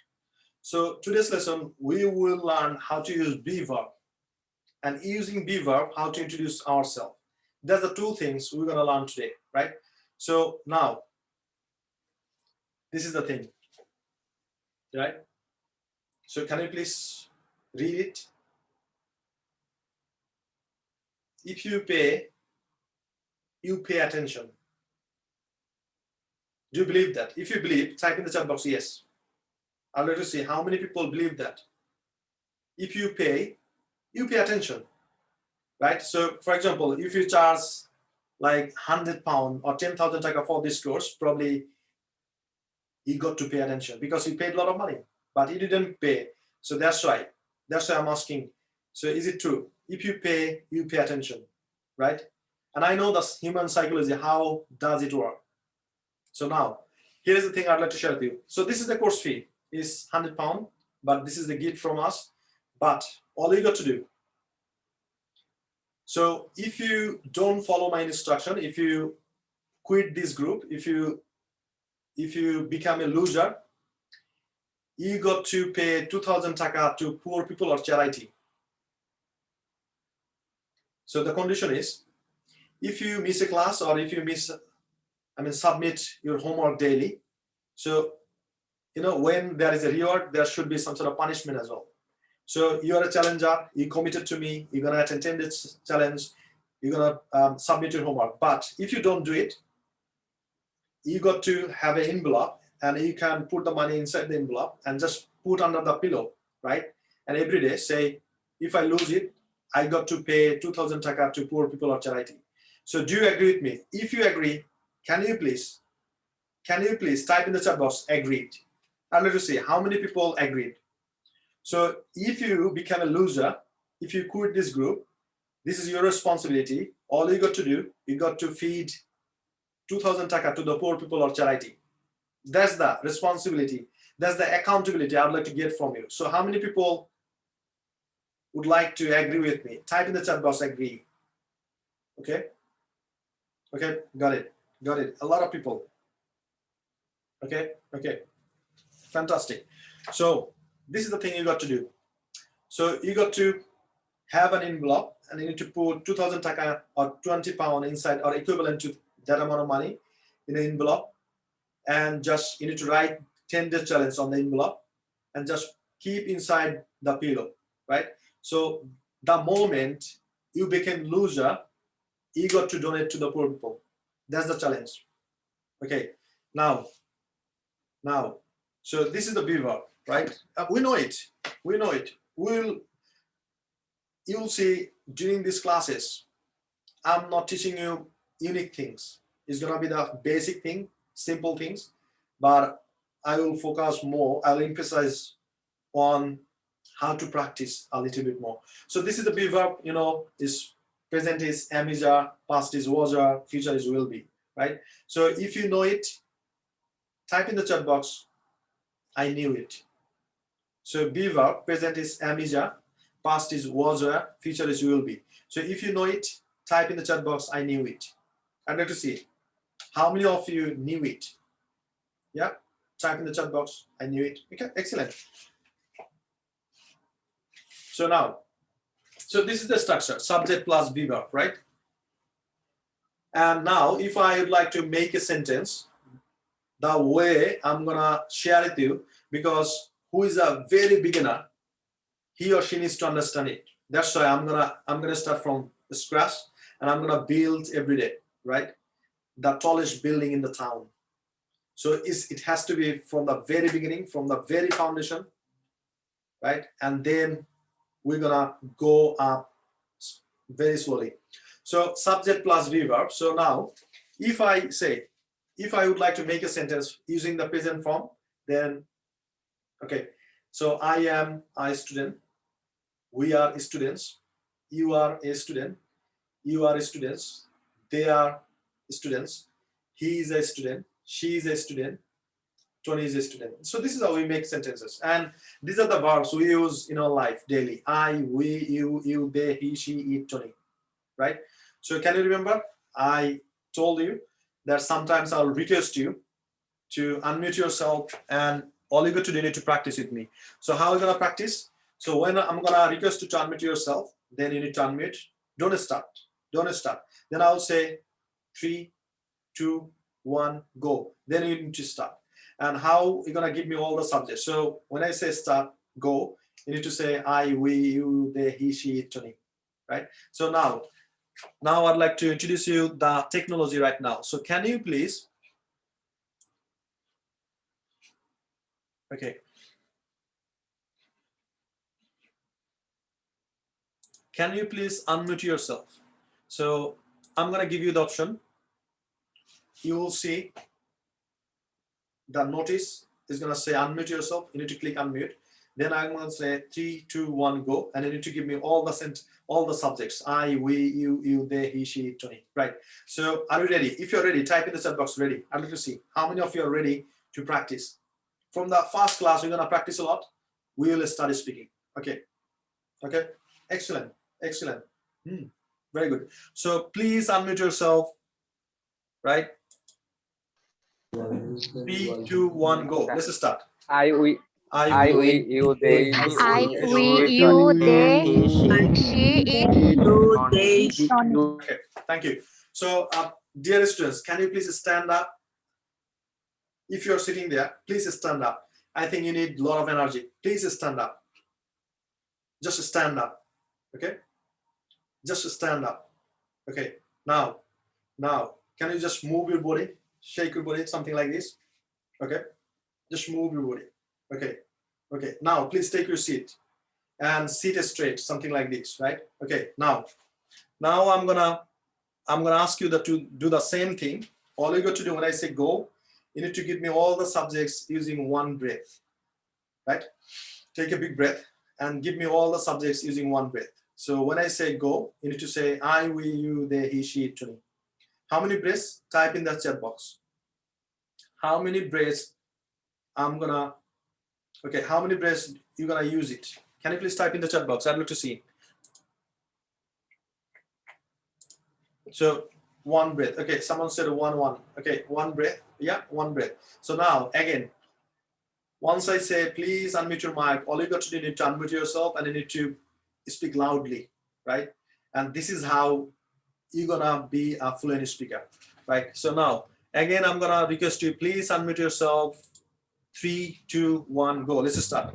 So today's lesson, we will learn how to use be verb, and using be verb, how to introduce ourselves. That's the two things we're gonna learn today, right? So now, this is the thing, right? So can you please read it? If you pay attention. Do you believe that? If you believe, type in the chat box yes. I'd like to see how many people believe that. If you pay attention, right? So for example, if you charge like £100 or 10,000 taka for this course, probably you got to pay attention because you paid a lot of money, but you didn't pay. So that's why I'm asking. So is it true? If you pay attention, right? And I know that's human psychology. How does it work? So now, here is the thing I'd like to share with you. So this is the course fee, is £100, but this is the gift from us. But all you got to do. So if you don't follow my instruction, if you quit this group, if you become a loser, you got to pay 2,000 taka to poor people or charity. So the condition is, if you miss a class or if you submit your homework daily. So, you know, when there is a reward, there should be some sort of punishment as well. So you are a challenger, you committed to me, you're gonna attend this challenge, you're gonna submit your homework. But if you don't do it, you got to have an envelope, and you can put the money inside the envelope and just put under the pillow, right? And every day say, if I lose it, I got to pay 2,000 taka to poor people or charity. So do you agree with me? If you agree, can you please type in the chat box agreed? I'd like to see how many people agreed. So if you become a loser, if you quit this group, This is your responsibility. All you got to do, you got to feed 2,000 taka to the poor people or charity. That's the responsibility. That's the accountability I would like to get from you. So how many people would like to agree with me? Type in the chat box, agree. Okay. Okay, got it. Got it. A lot of people. Okay, okay. Fantastic. So this is the thing you got to do. So you got to have an envelope and you need to put 2,000 taka or 20 pound inside or equivalent to that amount of money in an envelope, and just you need to write 10-day challenge on the envelope and just keep inside the pillow, right? So the moment you became loser, you got to donate to the poor people. That's the challenge. Okay, now, so this is the beaver, right? We know it. We know it. You'll see during these classes, I'm not teaching you unique things. It's gonna be the basic thing, simple things, but I will focus more. I'll emphasize on how to practice a little bit more. So this is the beaver. You know, is present is am is are, past is was are, future is will be, right? So if you know it, type in the chat box, I knew it. So beaver, present is am is are, past is was are, future is will be. So if you know it, type in the chat box, I knew it. I'd like to see how many of you knew it. Yeah, type in the chat box, I knew it. Okay, excellent. So now, so this is the structure, subject plus verb, right? And now if I would like to make a sentence, the way I'm gonna share it with you, because who is a very beginner, he or she needs to understand it. That's why I'm gonna start from scratch and I'm gonna build every day, right? The tallest building in the town. So it has to be from the very beginning, from the very foundation, right? And then we're gonna go up very slowly. So subject plus verb. So now, if I would like to make a sentence using the present form, then, okay. So I am a student. We are students. You are a student. You are students. They are students. He is a student. She is a student. Tony is a student. So this is how we make sentences. And these are the verbs we use in our life daily. I, we, you, they, he, she, it, Tony. Right? So can you remember? I told you that sometimes I'll request you to unmute yourself and all you got to do, you need to practice with me. So how are you going to practice? So when I'm going to request you to unmute yourself, then you need to unmute. Don't start. Don't start. Then I'll say 3, 2, 1, go. Then you need to start. And how you're going to give me all the subjects. So when I say start, go, you need to say I, we, you, they, he, she, it, Tony. Right? So now I'd like to introduce you the technology right now. So can you please, okay. Can you please unmute yourself? So I'm gonna give you the option. You will see the notice is gonna say unmute yourself. You need to click unmute. Then I'm gonna say 3, 2, 1, go, and you need to give me all the subjects. I, we, you, they, he, she, Tony. Right. So are you ready? If you're ready, type in the chat box ready. I'm going to see how many of you are ready to practice. From the first class, we're gonna practice a lot. We will start speaking. Okay. Okay. Excellent. Excellent. Very good. So please unmute yourself. Right. 3, 2, 1, go. Let's start. I, we, I, we, you, they, I, we, it, you, they, Tony. she, it. Okay, thank you. So, dear students, can you please stand up? If you're sitting there, please stand up. I think you need a lot of energy. Please stand up. Just stand up. Okay? Just stand up. Okay. Now, can you just move your body? Shake your body, something like this. Okay? Just move your body. Okay. Okay. Now, please take your seat and sit straight, something like this, right? Okay. Now I'm gonna ask you to do the same thing. All you got to do when I say go, you need to give me all the subjects using one breath, right? Take a big breath and give me all the subjects using one breath. So when I say go, you need to say I, we, you, they, he, she, it, Tony. How many breaths? Type in the chat box. How many breaths I'm gonna, okay, how many breaths you're gonna use it? Can you please type in the chat box? I'd like to see. So one breath. Okay, someone said one. Okay, one breath. Yeah, one breath. So now again, once I say please unmute your mic, all you got to do, you need to unmute yourself and you need to speak loudly, right? And this is how you're gonna be a fluent speaker, right? So now again, I'm gonna request you, please unmute yourself. 3, 2, 1, go. Let's start.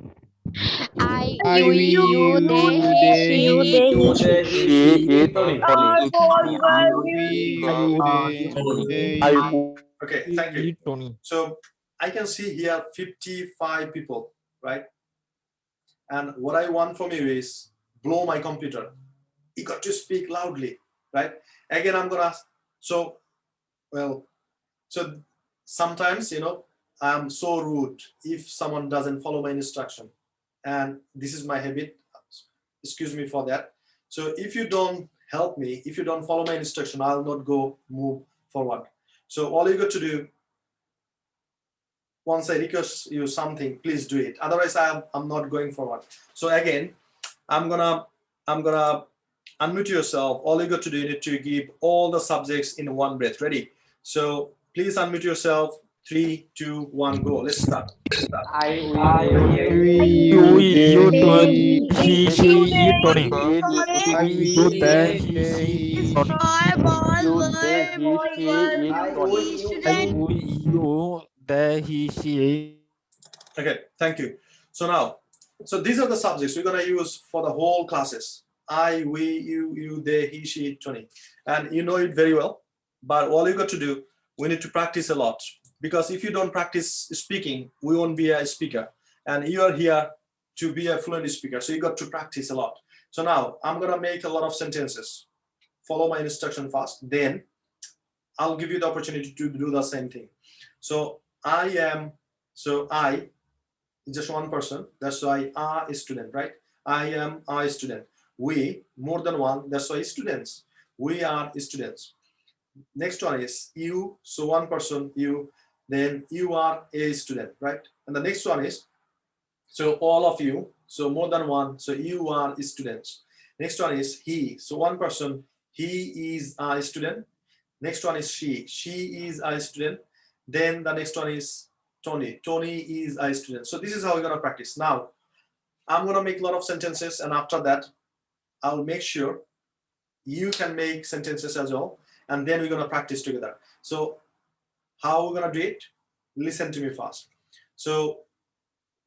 I, I we, we you, you they, he, they she, he it. you they he she it Tony. I We you they he Okay, thank you. it Tony. So I can see here 55 people, right? And what I want from you is blow my computer. You got to speak loudly, right? Again, I'm gonna, so, well, so sometimes, I'm so rude if someone doesn't follow my instruction. And this is my habit. Excuse me for that. So if you don't help me, if you don't follow my instruction, I'll not move forward. So all you got to do, once I request you something, please do it. Otherwise, I'm not going forward. So again, I'm gonna unmute yourself. All you got to do, you need to give all the subjects in one breath. Ready? So please unmute yourself. 3, 2, 1, go. Let's start. I We we you You, you they, Tony he, he it. she it Tony. it I you they he she it Tony. you they he she it Tony. I we you they he she it. Okay, thank you. So now, so these are the subjects we're gonna use for the whole classes. I, we, you, they, he, she, it, Tony. And you know it very well. But all you got to do, we need to practice a lot. Because if you don't practice speaking, we won't be a speaker. And you are here to be a fluent speaker. So you got to practice a lot. So now I'm gonna make a lot of sentences. Follow my instruction fast. Then I'll give you the opportunity to do the same thing. So I just one person, that's why a student, right? I am a student. We, more than one, that's why students. We are students. Next one is you, so one person, you, then you are a student, right? And the next one is, so all of you, so more than one, so you are students. Next one is he, so one person, he is a student. Next one is she is a student. Then the next one is Tony is a student. So this is how we're gonna practice. Now, I'm gonna make a lot of sentences, and after that, I'll make sure you can make sentences as well, and then we're gonna practice together. So how we're gonna do it? Listen to me first. So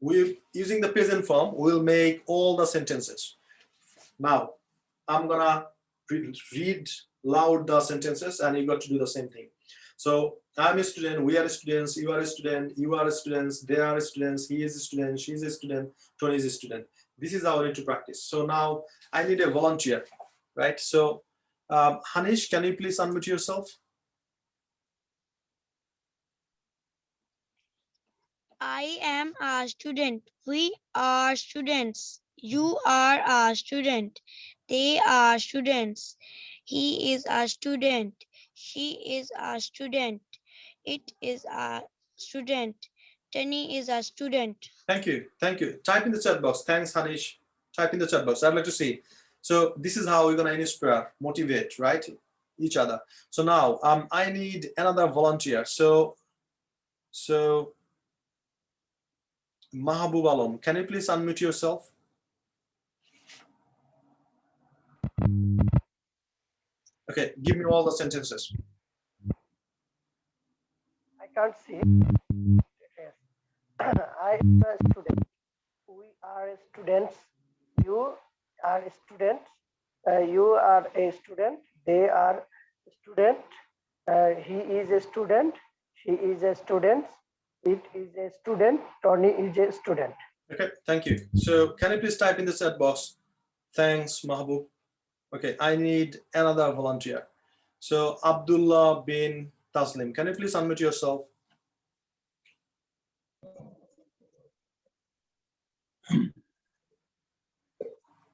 we're using the present form, we'll make all the sentences. Now, I'm gonna read loud the sentences, and you got to do the same thing. So I'm a student, we are students, you are a student, you are students, they are students, he is a student, she is a student, Tony is a student. This is how I need to practice. So now I need a volunteer, right? So Hanish, can you please unmute yourself? I am a student. We are students. You are a student. They are students. He is a student. She is a student. It is a student. Tony is a student. Thank you. Type in the chat box. Thanks, Hanish. Type in the chat box. I'd like to see. So this is how we're gonna inspire, motivate, right? Each other. So now I need another volunteer. So Mahabub Alam, can you please unmute yourself? Okay, give me all the sentences. I can't see. Yes. I am a student. We are students. You are students. You are a student. They are student. He is a student. She is a student. It is a student. Tony is a student. Okay, thank you. So can you please type in the chat box? Thanks, Mahabub. Okay, I need another volunteer. So Abdullah bin Taslim, can you please unmute yourself?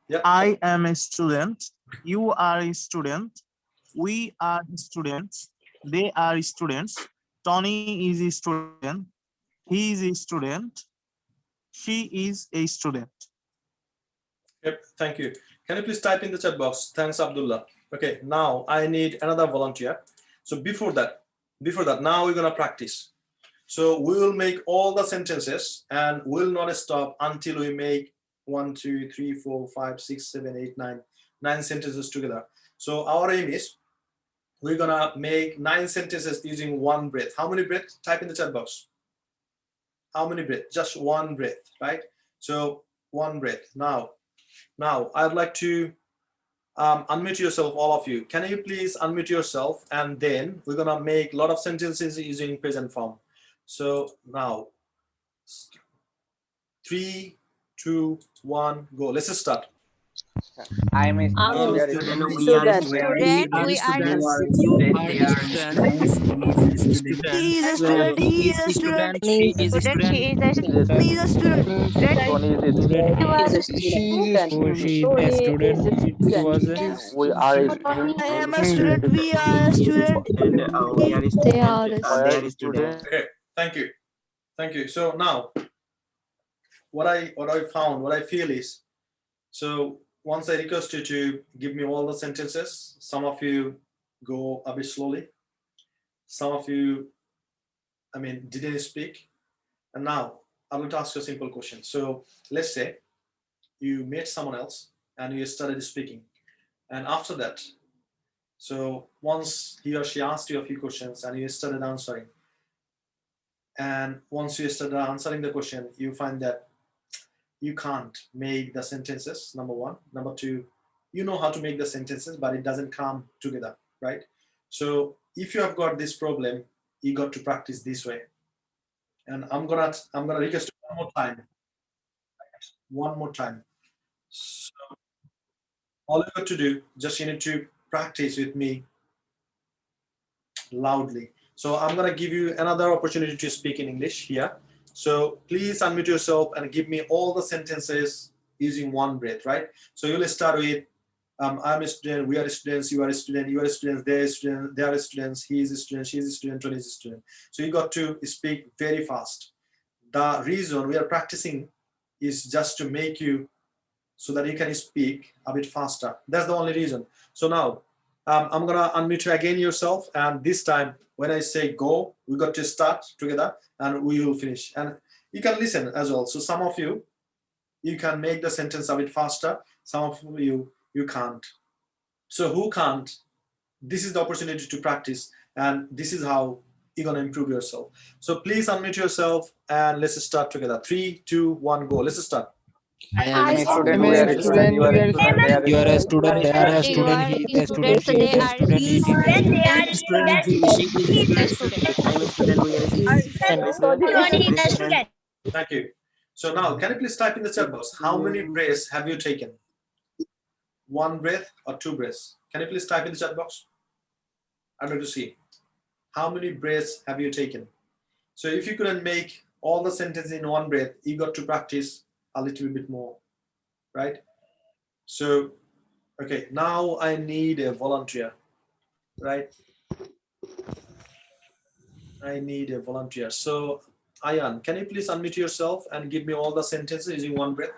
Yep. I am a student. You are a student. We are students. They are students. Tony is a student. He is a student. She is a student. Yep, thank you. Can you please type in the chat box? Thanks, Abdullah. Okay, now I need another volunteer. So before that, now we're gonna practice. So we will make all the sentences and we'll not stop until we make 1, 2, 3, 4, 5, 6, 7, 8, 9 sentences together. So our aim is we're gonna make 9 sentences using one breath. How many breaths? Type in the chat box. How many breaths? Just one breath, right? So one breath. Now I'd like to unmute yourself, all of you. Can you please unmute yourself? And then we're gonna make a lot of sentences using present form. So now, 3, 2, 1, go. Let's just start. I'm a I'm a student. student. We are a We are student. a Student, student. we are You are a You student. are They a are a student. student. He is a student. He is a student. He is a student. She is a student, student. she is a Is a student. Tony is a Student. You are a She is a student. student. She is a student. It was a we are a student. I am a student. We are a student. And we are a They student. are a They Why are a student. student? Okay, thank you. Thank you. So now, what I found, what I feel is, so once I request you to give me all the sentences, some of you go a bit slowly. Some of you, didn't speak. And now I will ask you a simple question. So let's say you met someone else and you started speaking. And after that, so once he or she asked you a few questions and you started answering. And once you started answering the question, you find that you can't make the sentences, number one. Number two, you know how to make the sentences, but it doesn't come together, right? So if you have got this problem, you got to practice this way. And I'm gonna request you one more time. One more time. So all you got to do, just you need to practice with me loudly. So I'm gonna give you another opportunity to speak in English here. So please unmute yourself and give me all the sentences using one breath, right? So you'll start with I'm a student, we are students, you are a student, you are students, they are students, they are students, he is a student, she is a student, Tony is a student. So you got to speak very fast. The reason we are practicing is just to make you so that you can speak a bit faster. That's the only reason. So now I'm gonna unmute you again yourself, and this time when I say go, we got to start together and we will finish. And you can listen as well. So some of you can make the sentence a bit faster. Some of you can't. So who can't? This is the opportunity to practice, and this is how you're gonna improve yourself. So please unmute yourself and let's start together. 3, 2, 1, go. Let's start. I am I'm a a student. student. We We are are a a student. student. You are a student. They are a You are a student. student. They are a You student. are He is a a student. student, She is they a are a student. It student. was a I'm a student. She is a He is a student. student. I'm a student. We are a student. I'm a student. He is a student. Thank you. So now, can you please type in the chat box? How many breaths have you taken? 1 breath or 2 breaths? Can you please type in the chat box? I'm going to see. How many breaths have you taken? So if you couldn't make all the sentences in 1 breath, you got to practice a little bit more, right? So, okay, now I need a volunteer, right? I need a volunteer. So, Ayan, can you please unmute yourself and give me all the sentences using 1 breath?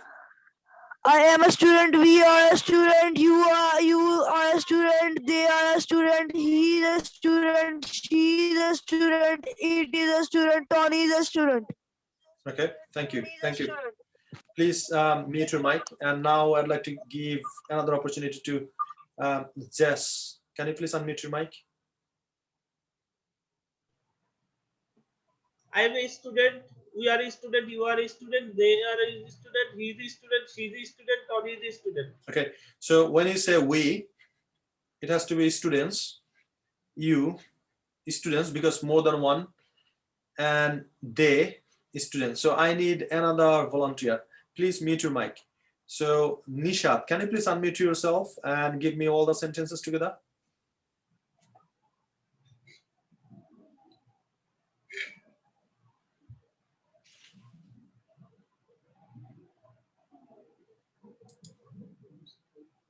I am a student. We are a student. You are a student. They are a student. He is a student. She is a student. It is a student. Tony is a student. Okay, thank you. Thank you. Please mute your mic. And now I'd like to give another opportunity to Jess. Can you please unmute your mic? I am a student, we are a student, you are a student, they are a student, he is a student, she is a student, Tony is a student. Okay, so when you say we, it has to be students, you, students, because more than one, and they, students. So I need another volunteer. Please mute your mic. So Nishat, can you please unmute yourself and give me all the sentences together?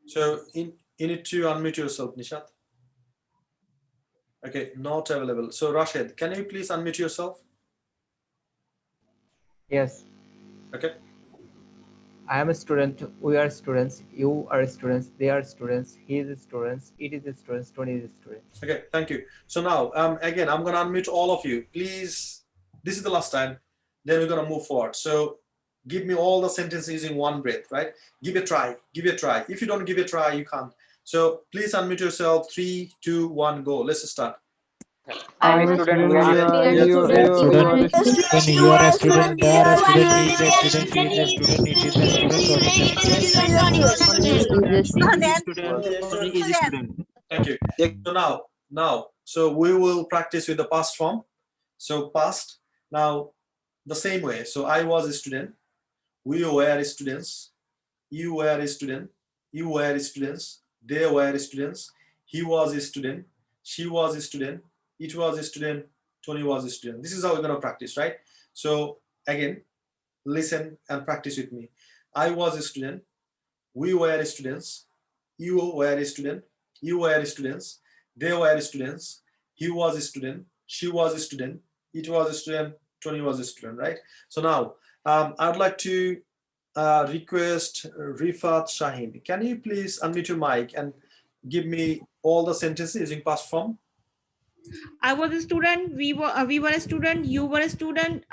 So you need to unmute yourself, Nishat. Okay, not available. So Rashid, can you please unmute yourself? Yes, Okay. I am a student. We are students. You are students. They are students. He is students. It is students. Tony is students. Okay, thank you. So now, again, I'm gonna unmute all of you. Please, this is the last time. Then we're gonna move forward. So give me all the sentences in one breath, right? Give it a try. Give it a try. If you don't give it a try, you can't. So please unmute yourself. 3, 2, 1, go. Let's start. I'm a student. We are We are students. student. When you are a student, they are a student. He is a student. She is a student. It is a student. Tony is a student. Tony is student. She is Was student. Tony is student. Thank you. So now, so we will practice with the past form. So past, now the same way. So I was a student. We were students. You were a student. You were students. They were students. He was a student. She was a student. It was a student. Tony was a student. This is how we're going to practice, right? So again, listen and practice with me. I was a student. We were students. You were a student. You were students. They were students. He was a student. She was a student. It was a student. Tony was a student, right? So now I'd like to request Rifat Shaheen. Can you please unmute your mic and give me all the sentences using past form? I was a student. We were a student. You were a student.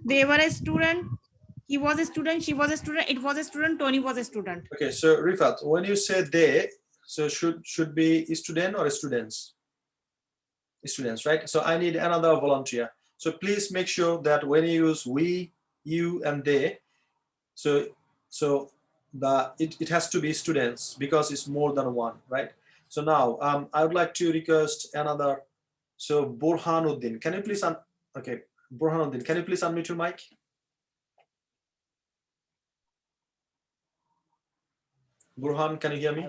They were a student. He was a student. She was a student. It was a student. Tony was a student. Okay, so Rifat, when you say they, so should be student or students? Students, right? So I need another volunteer. So please make sure that when you use we, you, and they, so it has to be students because it's more than one, right? So now I would like to request another. So Burhanuddin, can you please okay, Burhanuddin, can you please unmute your mic? Burhan, can you hear me?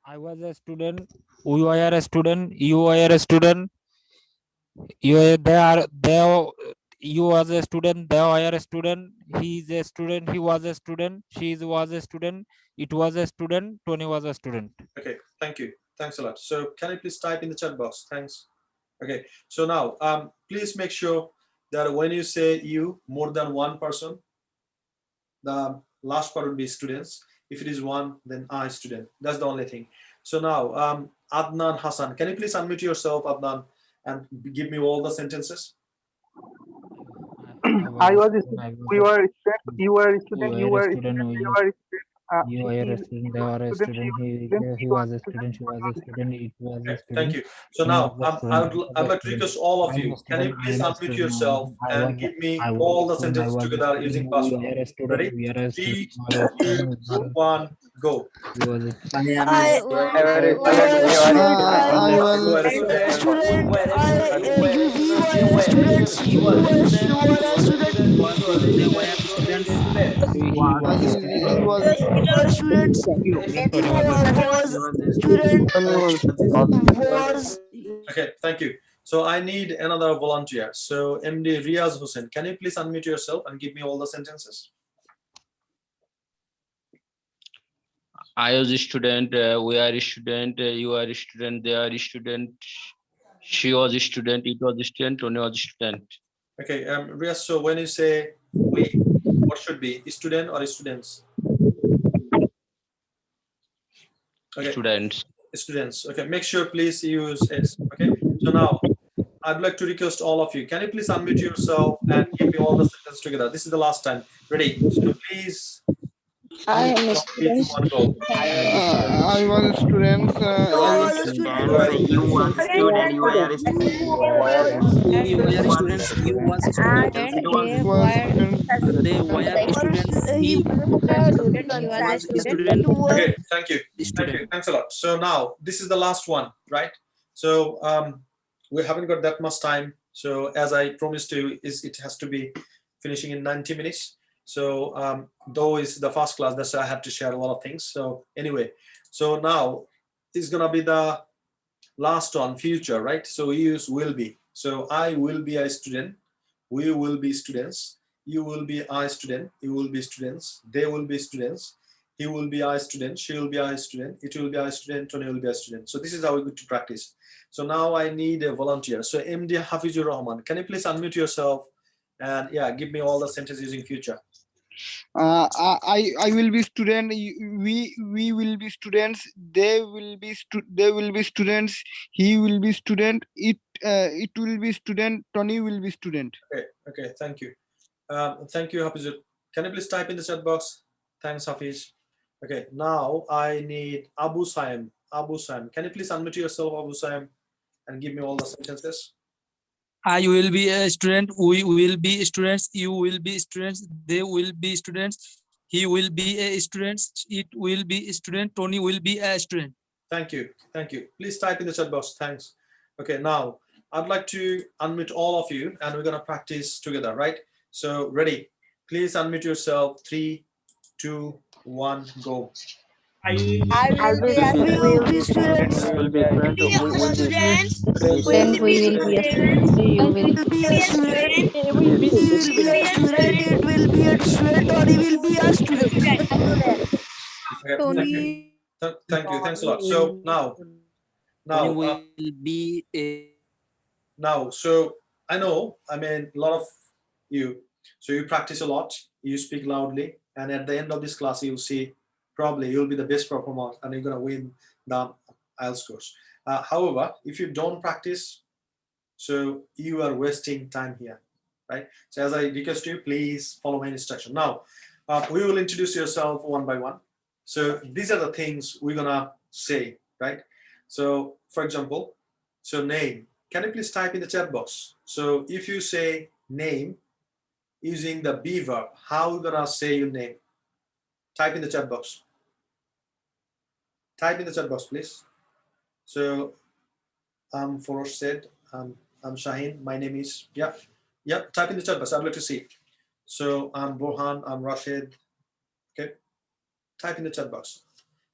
I was a student. We were a student. You were a student. You was a student. They were a student. He is a student. He was a student. She was a student. It was a student. Tony was a student. Okay, thank you. Thanks a lot. So can you please type in the chat box? Thanks. Okay, so now please make sure that when you say you, more than one person, the last part would be students. If it is one, then I student. That's the only thing. So now Adnan Hassan, can you please unmute yourself, Adnan, and give me all the sentences? I was a student. We were a student. You were a student. You were a student. They were a student. You were a student. They were a student. He was a student. She was a student. It was a Okay, student. thank you. So now I'd like to request all of you. Can you please unmute yourself and give me all the sentences together using past form? Ready? 3, 2, 1, go. I Okay, thank you. So I need another volunteer. So MD Riaz Hussain, can you please unmute yourself and give me all the sentences? I was a student, we are a student, you are a student, they are a student, she was a student, it was a student, Tony was a student. Okay, Riaz, so when you say we, what should be? Student or students? Okay. Students. Students. Okay, make sure please use S. Okay, so now I'd like to request all of you. Can you please unmute yourself and give me all the sentences together? This is the last time. Ready? So please. I am a student. I was a student. You was a student. You were a student. You were a student. You was a student. It was a student. They were students. He was a student. Okay, thank you. Thank you. Thanks a lot. So now this is the last one, right? So we haven't got that much time. So as I promised to, it has to be finishing in 90 minutes. So though it's the first class, that's why I had to share a lot of things. So anyway, so now it's gonna be the last one, future, right? So we use will be. So I will be a student. We will be students. You will be a student. You will be students. They will be students. he will be a student, she will be a student, it will be a student, Tony will be a student. So this is how we go to practice. So now I need a volunteer. So MD Hafizur Rahman, can you please unmute yourself and yeah, give me all the sentences using future. I will be student. We will be students. They will be students. He will be student. It will be student. Tony will be student. Okay, thank you. Thank you, Hafizur. Can you please type in the chat box? Thanks, Hafiz. Okay, now I need Abu Saim. Abu Saim, can you please unmute yourself, Abu Saim, and give me all the sentences? I will be a student. We will be students. You will be students. They will be students. He will be a student. It will be a student. Tony will be a student. Thank you. Thank you. Please type in the chat box. Thanks. Okay, now I'd like to unmute all of you and we're going to practice together, right? So ready? Please unmute yourself. 3, 2, 1, go. I will We will be students. will be student. We will be Students. Then we will be a student. You will Be a student. we will be He will be a student. It will be a student. Tony will be a student. Okay, thank you. Thank you. Thanks a lot. So now, will be a. now, so I know, I mean, a lot of you, so you practice a lot, you speak loudly, and at the end of this class, you'll see probably you'll be the best performer and you're going to win the IELTS course. However, if you don't practice, so you are wasting time here, right? So as I request you, please follow my instruction. Now, we will introduce yourself one by one. So these are the things we're going to say, right? So for example, so name, can you please type in the chat box? So if you say name using the be verb, how are you going to say your name? Type in the chat box. Type in the chat box, please. So Forosh said, I'm Shaheen. My name is, yeah. Type in the chat box. I'd like to see. So I'm Burhan. I'm Rashid. Okay. Type in the chat box.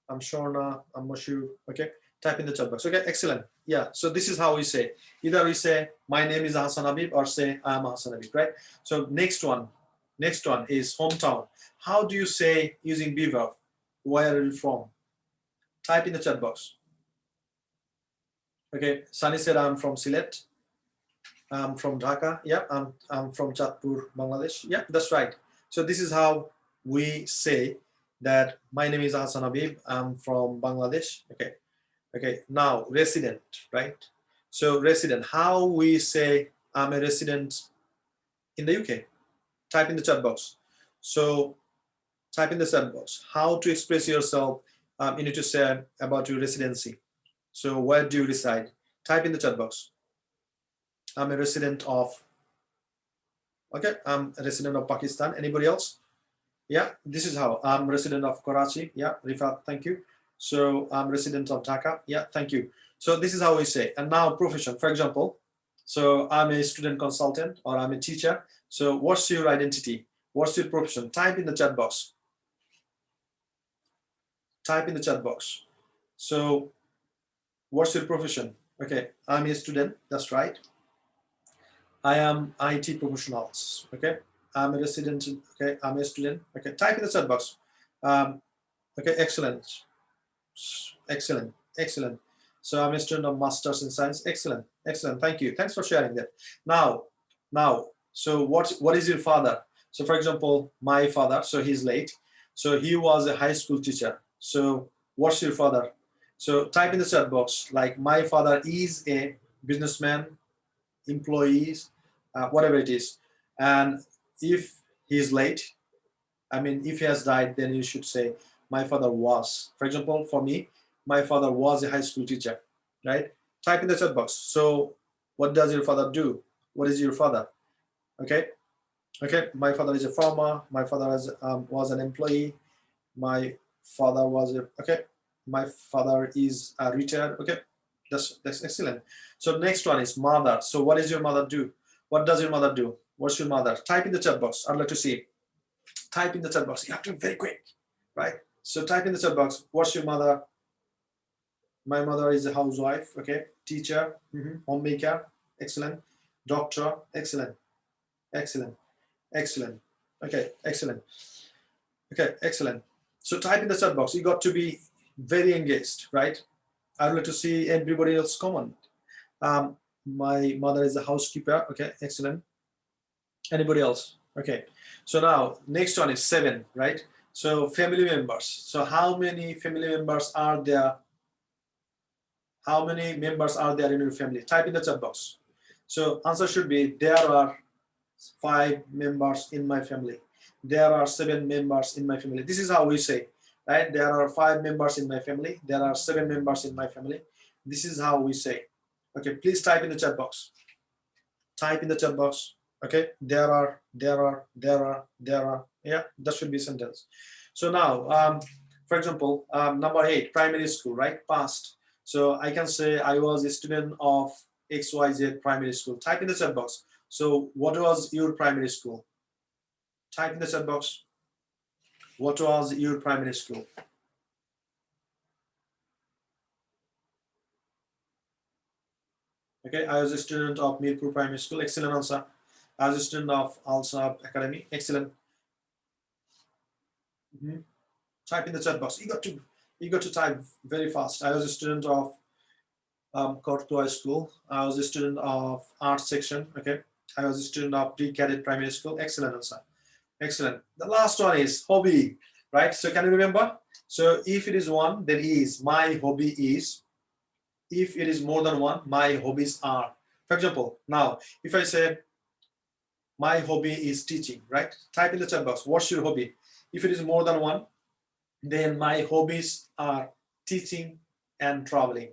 I'm Shorna. I'm Moshu. Okay. Type in the chat box. Okay. Excellent. Yeah. So this is how we say. Either we say my name is Hassan Habib or say I'm Hassan Habib. Right. So next one is hometown. How do you say using be verb? Where are you from? Type in the chat box. Okay, Sunny said I'm from Sylhet. I'm from Dhaka. Yeah, I'm from Chatpur, Bangladesh. Yeah, that's right. So this is how we say that my name is Hassan Habib. I'm from Bangladesh. Okay. Now resident, right? So resident. How we say I'm a resident in the UK? Type in the chat box. So type in the chat box. How to express yourself? You need to say about your residency. So where do you reside? Type in the chat box. I'm a resident of, okay, I'm a resident of Pakistan. Anybody else? Yeah, this is how. I'm a resident of Karachi. Yeah, Rifat, thank you. So I'm a resident of Dhaka. Yeah, thank you. So this is how we say. And now profession, for example. So I'm a student consultant or I'm a teacher. So what's your identity? What's your profession? Type in the chat box. Type in the chat box. So what's your profession? Okay, I'm a student. That's right. I am IT professionals. Okay, I'm a resident. Okay, I'm a student. Okay, type in the chat box. Okay, excellent. So I'm a student of Masters in Science. Excellent. Thank you. Thanks for sharing that. Now, so what is your father? So for example, my father. So he's late. So he was a high school teacher. So what's your father? So type in the chat box like my father is a businessman, employees, whatever it is. And if he's late, I mean, if he has died, then you should say my father was. For example, for me, my father was a high school teacher, right? Type in the chat box. So what does your father do? What is your father? Okay, my father is a farmer. My father was an employee. My father was my father is a retired. Okay, that's excellent. So next one is mother. So what does your mother do? What does your mother do? What's your mother? Type in the chat box. I'd like to see. Type in the chat box. You have to be very quick, right? So type in the chat box. What's your mother? My mother is a housewife. Okay, teacher, homemaker. Excellent. Doctor. Excellent. Okay, excellent. So type in the chat box. You got to be very engaged, right? I would like to see everybody else comment. My mother is a housekeeper. Okay, excellent. Anybody else? Okay. So now next one is 7, right? So family members. So how many family members are there? How many members are there in your family? Type in the chat box. So answer should be there are 5 members in my family. There are 7 members in my family. This is how we say, right? There are 5 members in my family. There are 7 members in my family. This is how we say. Okay, please type in the chat box. Type in the chat box. Okay, there are. Yeah, that should be a sentence. So now, for example, number 8, primary school, right? Past. So I can say I was a student of XYZ primary school. Type in the chat box. So what was your primary school? Type in the chat box. What was your primary school? Okay, I was a student of Mirpur Primary School. Excellent answer. I was a student of Al-Sab Academy. Excellent. Type in the chat box. You got to type very fast. I was a student of Kortua School. I was a student of art section. Okay. I was a student of pre-cadet primary school. Excellent answer. Excellent. The last one is hobby, right? So can you remember? So if it is 1, then is. My hobby is. If it is more than 1, my hobbies are. For example, now if I say my hobby is teaching, right? Type in the chat box. What's your hobby? If it is more than 1, then my hobbies are teaching and traveling.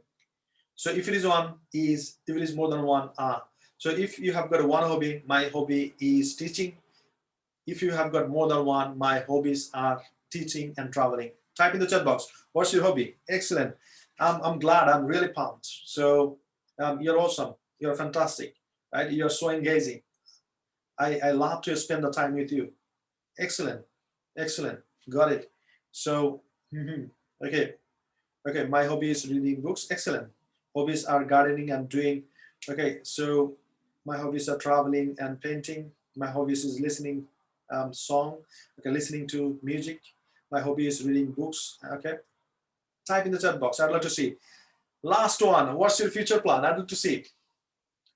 So if it is 1 is, if it is more than 1 are. So if you have got 1 hobby, my hobby is teaching. If you have got more than 1, my hobbies are teaching and traveling. Type in the chat box. What's your hobby? Excellent. I'm glad. I'm really pumped. So you're awesome. You're fantastic, right? You're so engaging. I love to spend the time with you. Excellent. Excellent. Got it. So, okay. Okay, my hobby is reading books. Excellent. Hobbies are gardening and doing. Okay, so my hobbies are traveling and painting. My hobbies is listening song. Okay, listening to music. My hobby is reading books. Okay. Type in the chat box. I'd like to see. Last one. What's your future plan? I'd like to see.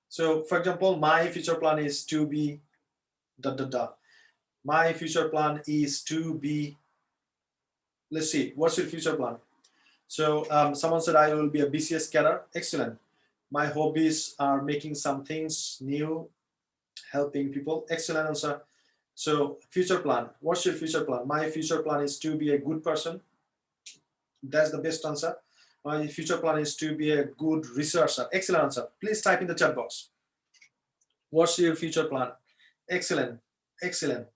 So, for example, my future plan is to be. My future plan is to be. Let's see. What's your future plan? So someone said I will be a BCS cadre. Excellent. My hobbies are making some things new, helping people. Excellent answer. So future plan. What's your future plan? My future plan is to be a good person. That's the best answer. My future plan is to be a good researcher. Excellent answer. Please type in the chat box. What's your future plan? Excellent. Excellent.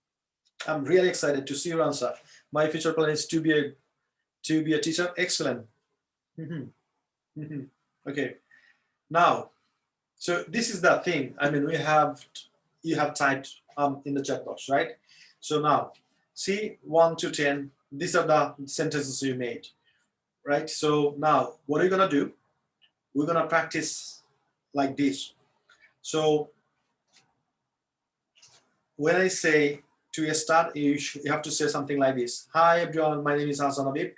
I'm really excited to see your answer. My future plan is to be a teacher. Excellent. Okay. Now, so this is the thing. I mean, you have typed in the chat box, right? So now, see 1 to 10. These are the sentences you made, right? So now, what are you gonna do? We're gonna practice like this. So when I say to start, you have to say something like this. Hi everyone, my name is Hassan Habib.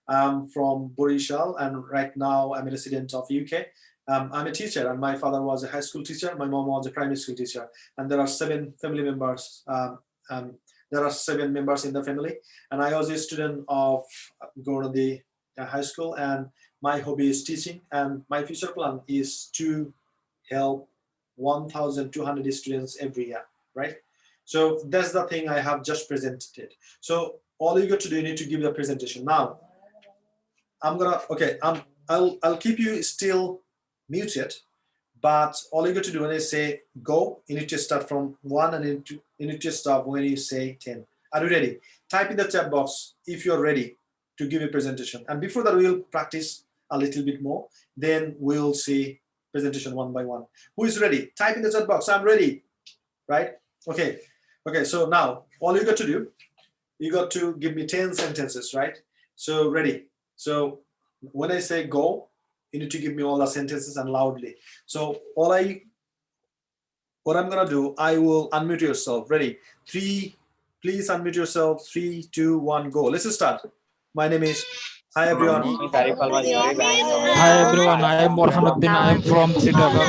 I'm from Borishal and right now I'm a resident of UK. I'm a teacher and my father was a high school teacher. My mom was a primary school teacher and there are 7 family members. There are 7 members in the family and I was a student of going to the high school and my hobby is teaching and my future plan is to help 1,200 students every year, right? So that's the thing I have just presented. So all you got to do, you need to give the presentation. Now, I'll keep you still muted, but all you got to do when I say go, you need to start from 1 and you need to stop when you say 10. Are you ready? Type in the chat box if you're ready to give a presentation. And before that, we'll practice a little bit more. Then we'll see presentation one by one. Who is ready? Type in the chat box. I'm ready, right? Okay. Okay, so now all you got to do, you got to give me 10 sentences, right? So ready. So when I say go, you need to give me all the sentences and loudly. So what I'm gonna do, I will unmute yourself. Ready? 3, please unmute yourself. 3, 2, 1, go. Let's start. My name is. Hi everyone. Hi everyone, I am Borhanuddin. I am from Chittagong.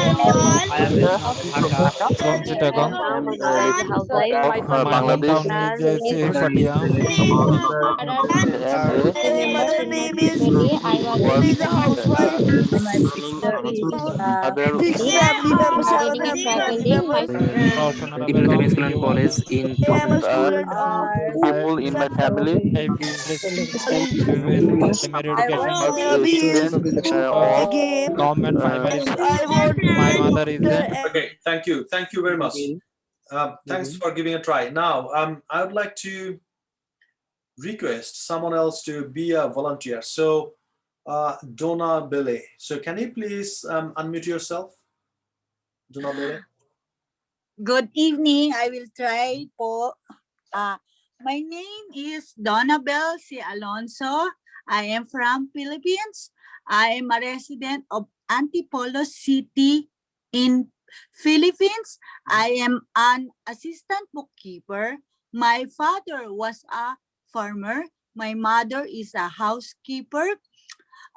From Chittagong. My hometown is Patia. My mother name is is a housewife. Six family members, seven family members. Roshan International Arabic medium. college in I am a uh, student of people in my family Life is very primary education student of a of game. government primary school. I want to My mother is a Okay, thank you very much. Thanks for giving a try. Now, I would like to request someone else to be a volunteer. So, Donna Bele. So, can you please unmute yourself, Donna Bele? Good evening. I will try po. My name is Donabel C. Alonso. I am from Philippines. I am a resident of Antipolo City in Philippines. I am an assistant bookkeeper. My father was a farmer. My mother is a housekeeper.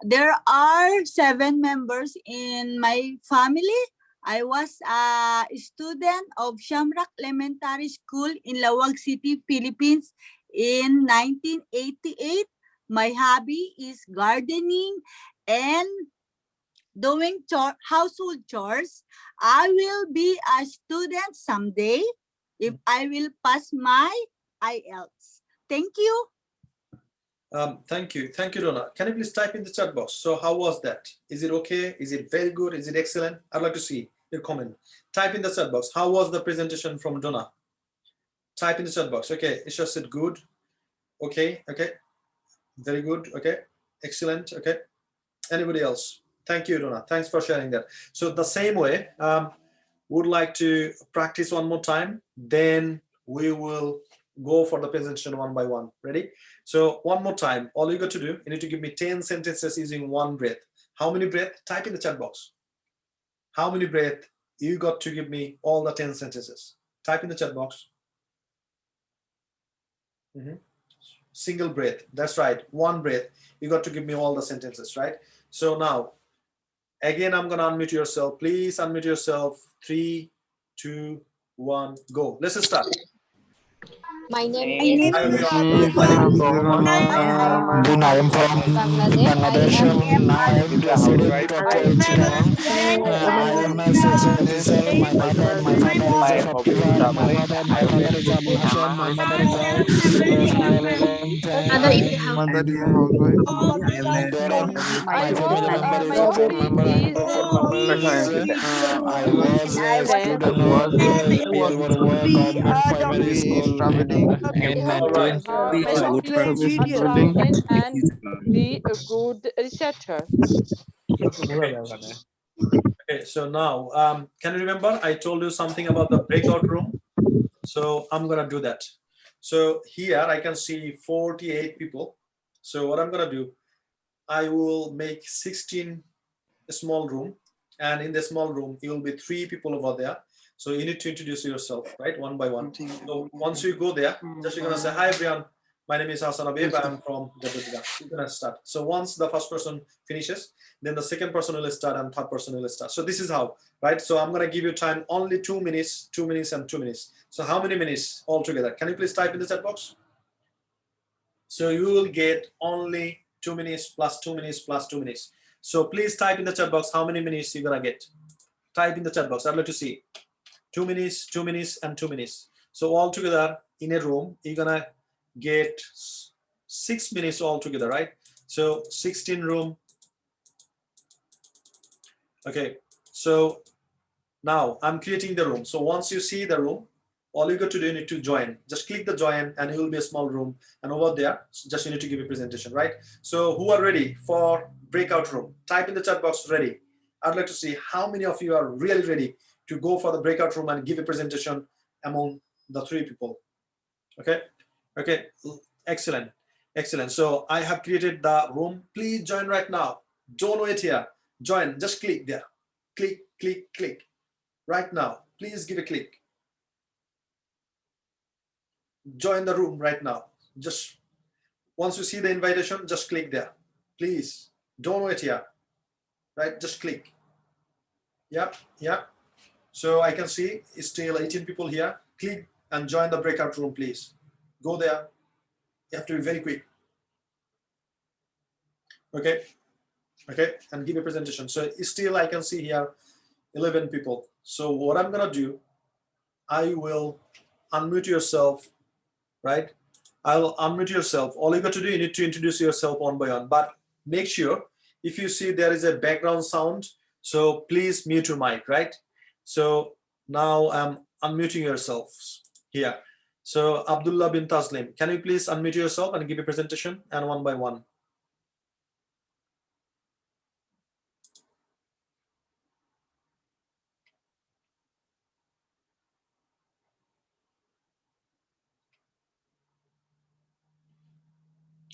There are 7 members in my family. I was a student of Shamrock Elementary School in Lawag City, Philippines in 1988. My hobby is gardening and doing household chores. I will be a student someday if I will pass my IELTS. Thank you. Thank you, Donna. Can you please type in the chat box? So, how was that? Is it okay? Is it very good? Is it excellent? I'd like to see your comment. Type in the chat box. How was the presentation from Donna? Type in the chat box. Okay, Isha said good. Okay, very good. Okay, excellent. Okay, anybody else? Thank you, Donna. Thanks for sharing that. So the same way, would like to practice one more time. Then we will go for the presentation one by one. Ready? So one more time. All you got to do, you need to give me 10 sentences using one breath. How many breath? Type in the chat box. How many breath? You got to give me all the 10 sentences. Type in the chat box. Single breath. That's right. One breath. You got to give me all the sentences, right? So now, again, I'm gonna unmute yourself. Please unmute yourself. 3, 2, 1, go. Let's start. My name My is name is Then I am from Bangladesh. Now I am resident of Chittagong. I am a sex officer. My father is a shopkeeper. My father is Abul Hasham. My mother is a Roshana Begum. Mother is a housewife. My family member is a 4 member. I am 4 members. I was a student of government primary He is school traveling. in All right. 19. He is traveling. and be a good researcher. Okay, so now, can you remember I told you something about the breakout room? So I'm gonna do that. So here I can see 48 people. So what I'm gonna do, I will make 16 small room, and in the small room, you will be 3 people over there. So you need to introduce yourself, right, one by one. So once you go there, just you're gonna say, hi everyone, my name is Hassan Abib, I'm from You're gonna start. So once the first person finishes, then the second person will start and third person will start. So this is how, right? So I'm gonna give you time only 2 minutes, 2 minutes and 2 minutes. So how many minutes altogether? Can you please type in the chat box? So you will get only 2 minutes plus 2 minutes plus 2 minutes. So please type in the chat box how many minutes you're gonna get. Type in the chat box. I'd like to see 2 minutes, 2 minutes, and 2 minutes. So all together in a room, you're gonna get 6 minutes altogether, right? So 16 room. Okay. So now I'm creating the room. So once you see the room, all you got to do, you need to join. Just click the join and it will be a small room. And over there, just you need to give a presentation, right? So who are ready for breakout room? Type in the chat box, ready. I'd like to see how many of you are really ready to go for the breakout room and give a presentation among the 3 people. Okay. Okay. Excellent. Excellent. So I have created the room. Please join right now. Don't wait here. Join. Just click there. Click, click, click. Right now. Please give a click. Join the room right now. Just Once you see the invitation, just click there. Please don't wait here. Right? Just click. Yep. So I can see it's still 18 people here. Click and join the breakout room, please. Go there. You have to be very quick. Okay, and give a presentation. So still I can see here 11 people. So what I'm gonna do, I will unmute yourself, right? I'll unmute yourself. All you got to do, you need to introduce yourself one by one, but make sure if you see there is a background sound, so please mute your mic, right? So now I'm unmuting yourselves here. So Abdullah bin Taslim, can you please unmute yourself and give a presentation and one by one?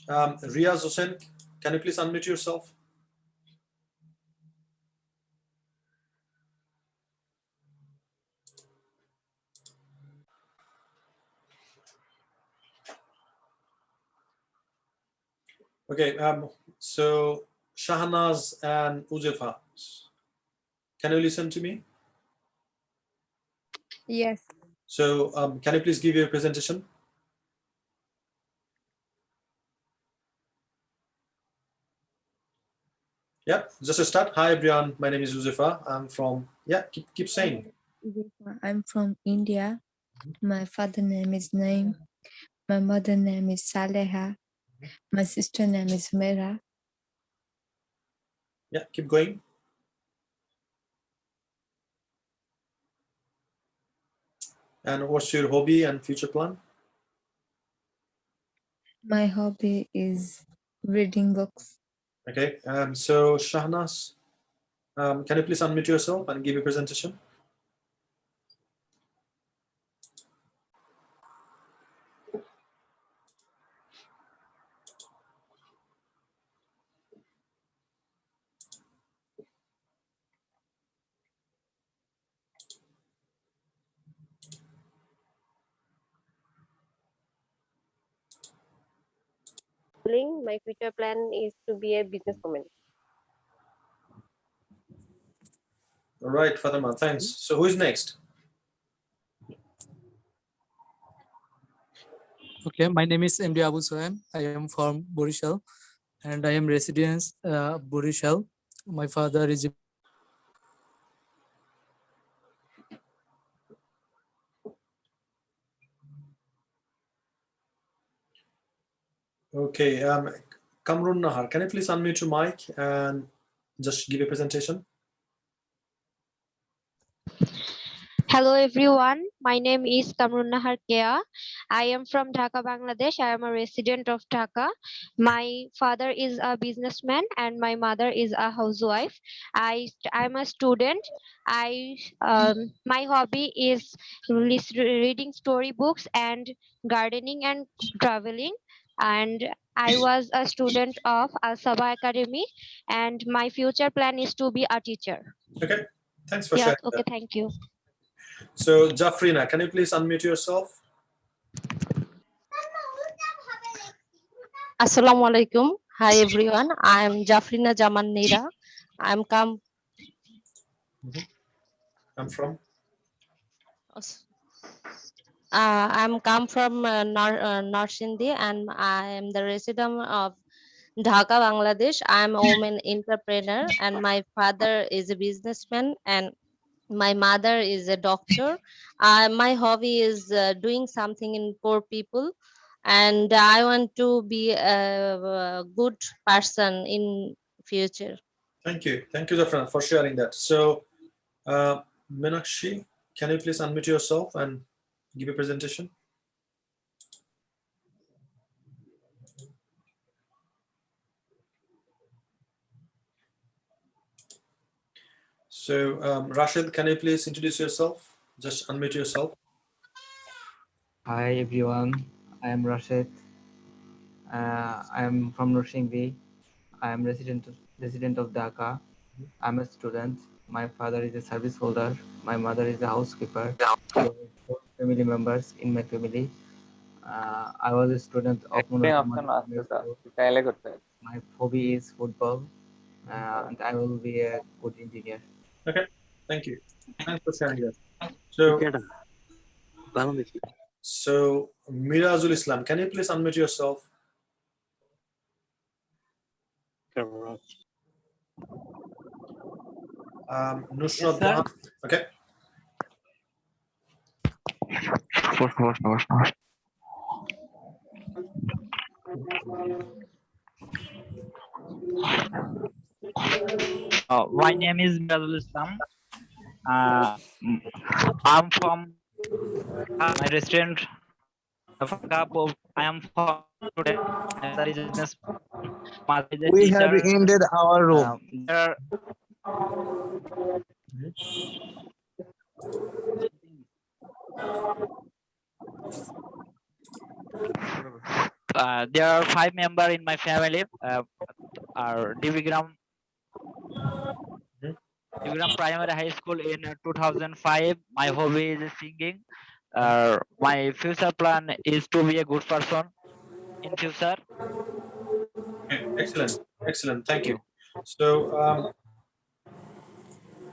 Riaz Hussain, can you please unmute yourself? Okay, so Shahnaz and Uzefa, can you listen to me? Yes. So can you please give your presentation? Yeah, just a start. Hi everyone, my name is Uzefa. I'm from, yeah, keep saying. I'm from India. My father name is Naim. My mother name is Saleha. My sister name is Mera. Yeah, keep going. And what's your hobby and future plan? My hobby is reading books. Okay, so Shahnaz, can you please unmute yourself and give a presentation? My future plan is to be a businesswoman. All right, Fatima, thanks. So who is next? Okay, my name is MD Abu Sohan. I am from Borishal and I am resident Borishal. My father is Okay, Kamrun Nahar, can you please unmute your mic and just give a presentation? Hello everyone, my name is Kamrun Nahar Kea. I am from Dhaka, Bangladesh. I am a resident of Dhaka. My father is a businessman and my mother is a housewife. I'm a student. My hobby is reading storybooks and gardening and traveling. And I was a student of Al Sabah Academy, and my future plan is to be a teacher. Okay, thanks for Yeah, sharing okay, that. thank you. So Jafrina, can you please unmute yourself? Assalamu alaikum. Hi everyone. I am Jafrina Jaman Nira. I'm come. I'm from. I'm come from North Sindhi and I am the resident of Dhaka, Bangladesh. I'm a woman entrepreneur and my father is a businessman and my mother is a doctor. My hobby is doing something in poor people and I want to be a good person in future. Thank you, Jafrina, for sharing that. So Meenakshi, can you please unmute yourself and give a presentation? So Rashid, can you please introduce yourself? Just unmute yourself. Hi everyone, I am Rashid. I am from Nursingdi. I am resident of Dhaka. I'm a student. My father is a service holder. My mother is a housekeeper. We have 4 family members in my family. I was a student of school. My hobby is football, and I will be a good engineer. Okay, thank you. Thanks for sharing that. So Mirazul Islam, can you please unmute yourself? Nusrat Bahan. Okay. My name is Mirazul Islam. I'm from my restaurant. I am from student. My father is a business. Mother is a We have teacher. ended our room. There there are 5 members in my family. Are Divigram Primary High School in 2005. My hobby is singing. My future plan is to be a good person in future. Okay, excellent, excellent. Thank you. So,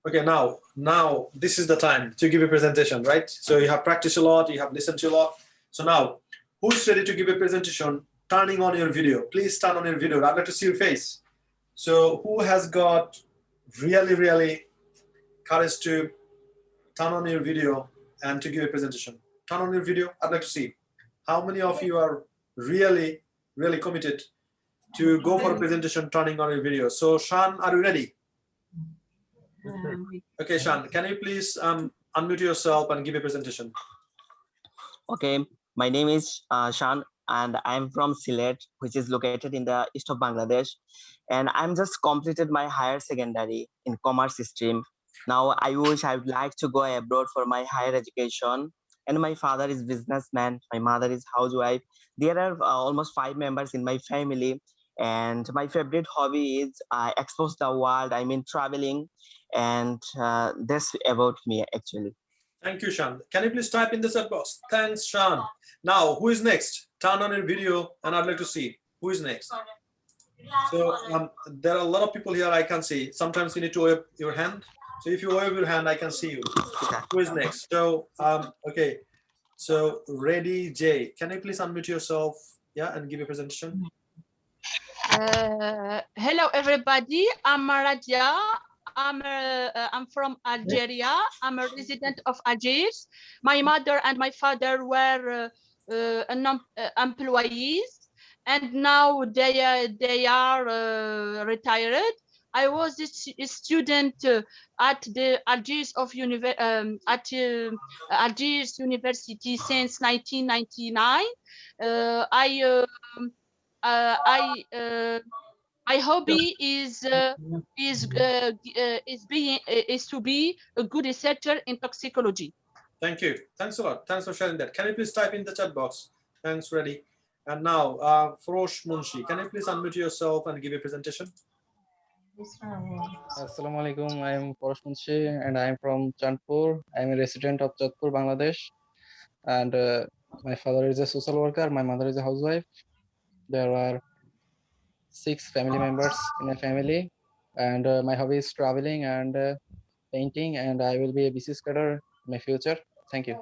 okay, now this is the time to give a presentation, right? So you have practiced a lot, you have listened to a lot. So now, who's ready to give a presentation? Turning on your video. Please turn on your video. I'd like to see your face. So who has got really courage to turn on your video and to give a presentation? Turn on your video. I'd like to see how many of you are really committed to go for a presentation turning on your video. So Shan, are you ready? Okay, Shan, can you please unmute yourself and give a presentation? Okay, my name is Shan and I'm from Sylhet, which is located in the east of Bangladesh. And I'm just completed my higher secondary in commerce stream. Now I wish I would like to go abroad for my higher education. And my father is businessman, my mother is housewife. There are almost 5 members in my family. And my favorite hobby is expose the world. I mean traveling, and that's about me actually. Thank you, Shan. Can you please type in the chat box? Thanks, Shan. Now, who is next? Turn on your video and I'd like to see who is next. So there are a lot of people here I can see. Sometimes you need to wave your hand. So if you wave your hand, I can see you. Who is next? So, okay. So, Ready J, can you please unmute yourself? Yeah, and give a presentation. Hello, everybody. I'm Maradia. I'm from Algeria. I'm a resident of Algiers. My mother and my father were employees, and now they are retired. I was a student at the Algiers Algiers University since 1999. My hobby is to be a good researcher in toxicology. Thank you. Thanks a lot. Thanks for sharing that. Can you please type in the chat box? Thanks, Ready. And now, Ferosh Munshi, can you please unmute yourself and give a presentation? Assalamu alaikum. I am Ferosh Munshi and I am from Chandpur. I am a resident of Chandpur, Bangladesh. And my father is a social worker. My mother is a housewife. There are 6 family members in my family. And my hobby is traveling and painting. And I will be a business career in my future. Thank you.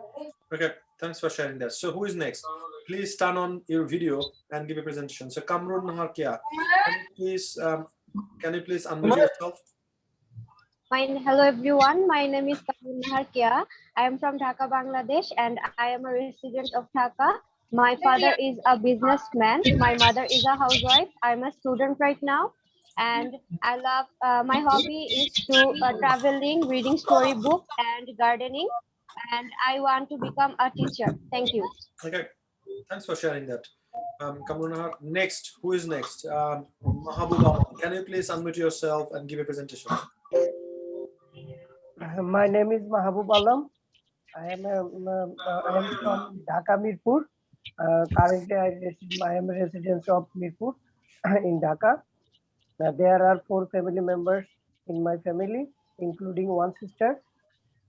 Okay, thanks for sharing that. So who is next? Please turn on your video and give a presentation. So Kamrun Naharkia, can you please unmute yourself? Hello everyone, my name is Kamrun Naharkia. I am from Dhaka, Bangladesh, and I am a resident of Dhaka. My father is a businessman. My mother is a housewife. I'm a student right now, and I love my hobby is to traveling, reading storybooks, and gardening. And I want to become a teacher. Thank you. Okay, thanks for sharing that. Kamrun Nahar. Next, who is next? Mahabuba, can you please unmute yourself and give a presentation? My name is Mahabub Alam. I am from Dhaka, Mirpur. Currently, I am a resident of Mirpur in Dhaka. There are 4 family members in my family, including 1 sister.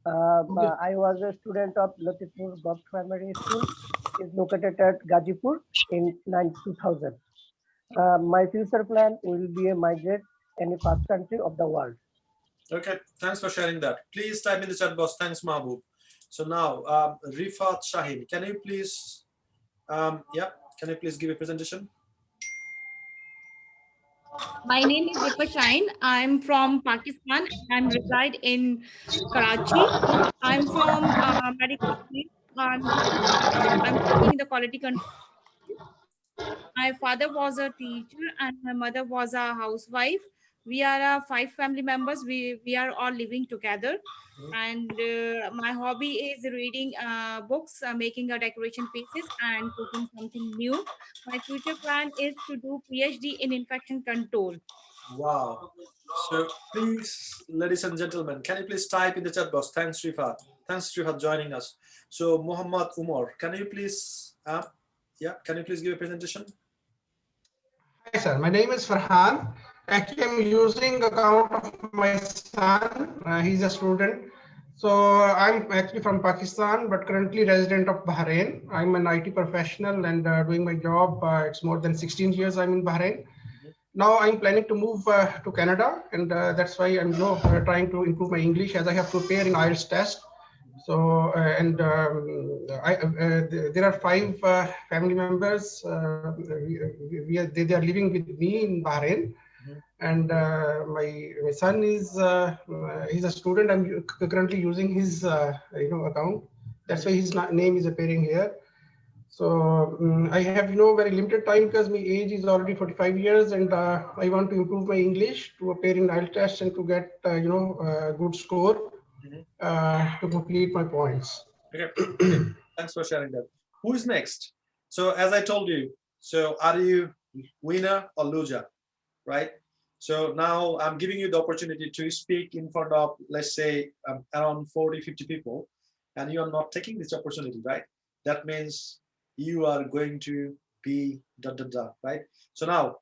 I was a student of Latifpur Bob Primary School. is located at Gazipur in 2000. My future plan will be a migrate any first country of the world. Okay, thanks for sharing that. Please type in the chat box. Thanks, Mahbub. So now, Rifat Shaheen, can you please, can you please give a presentation? My name is Rifa Shine. I'm from Pakistan and reside in Karachi. I'm from medical field. I'm working in the quality control. My father was a teacher and my mother was a housewife. We are five family members. We are all living together. And my hobby is reading books, making a decoration pieces, and cooking something new. My future plan is to do PhD in infection control. Wow. So please, ladies and gentlemen, can you please type in the chat box? Thanks, Rifat. Thanks, Rifat, joining us. So Muhammad Umar, can you please, can you please give a presentation? Hi sir, my name is Farhan. Actually, I'm using account of my son. He's a student. So I'm actually from Pakistan, but currently resident of Bahrain. I'm an IT professional and doing my job. It's more than 16 years I'm in Bahrain. Now I'm planning to move to Canada, and that's why I'm trying to improve my English as I have to prepare in IELTS test. So there are five family members. They are living with me in Bahrain, and my son is he's a student. I'm currently using his account. That's why his name is appearing here. So I have very limited time because my age is already 45 years, and I want to improve my English to appear in IELTS test and to get a good score to complete my points. Okay. Thanks for sharing that. Who is next? So as I told you, so are you winner or loser, right? So now I'm giving you the opportunity to speak in front of, let's say, around 40, 50 people, and you are not taking this opportunity, right? That means you are going to be ... right? So now,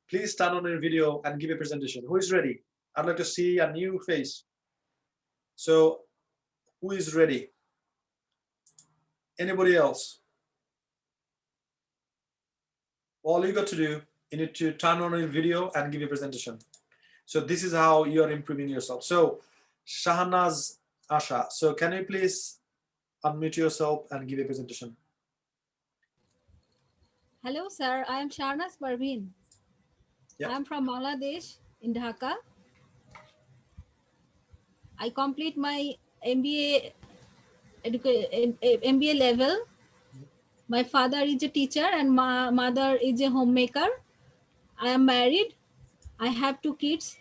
please turn on your video and give a presentation. Who is ready? I'd like to see a new face. So who is ready? Anybody else? All you got to do, you need to turn on your video and give a presentation. So this is how you are improving yourself. So Shahnaz Asha, so can you please unmute yourself and give a presentation? Hello, sir. I am Sharnas Parveen. I am from Bangladesh in Dhaka. I complete my MBA MBA level. My father is a teacher and my mother is a homemaker. I am married. I have two kids.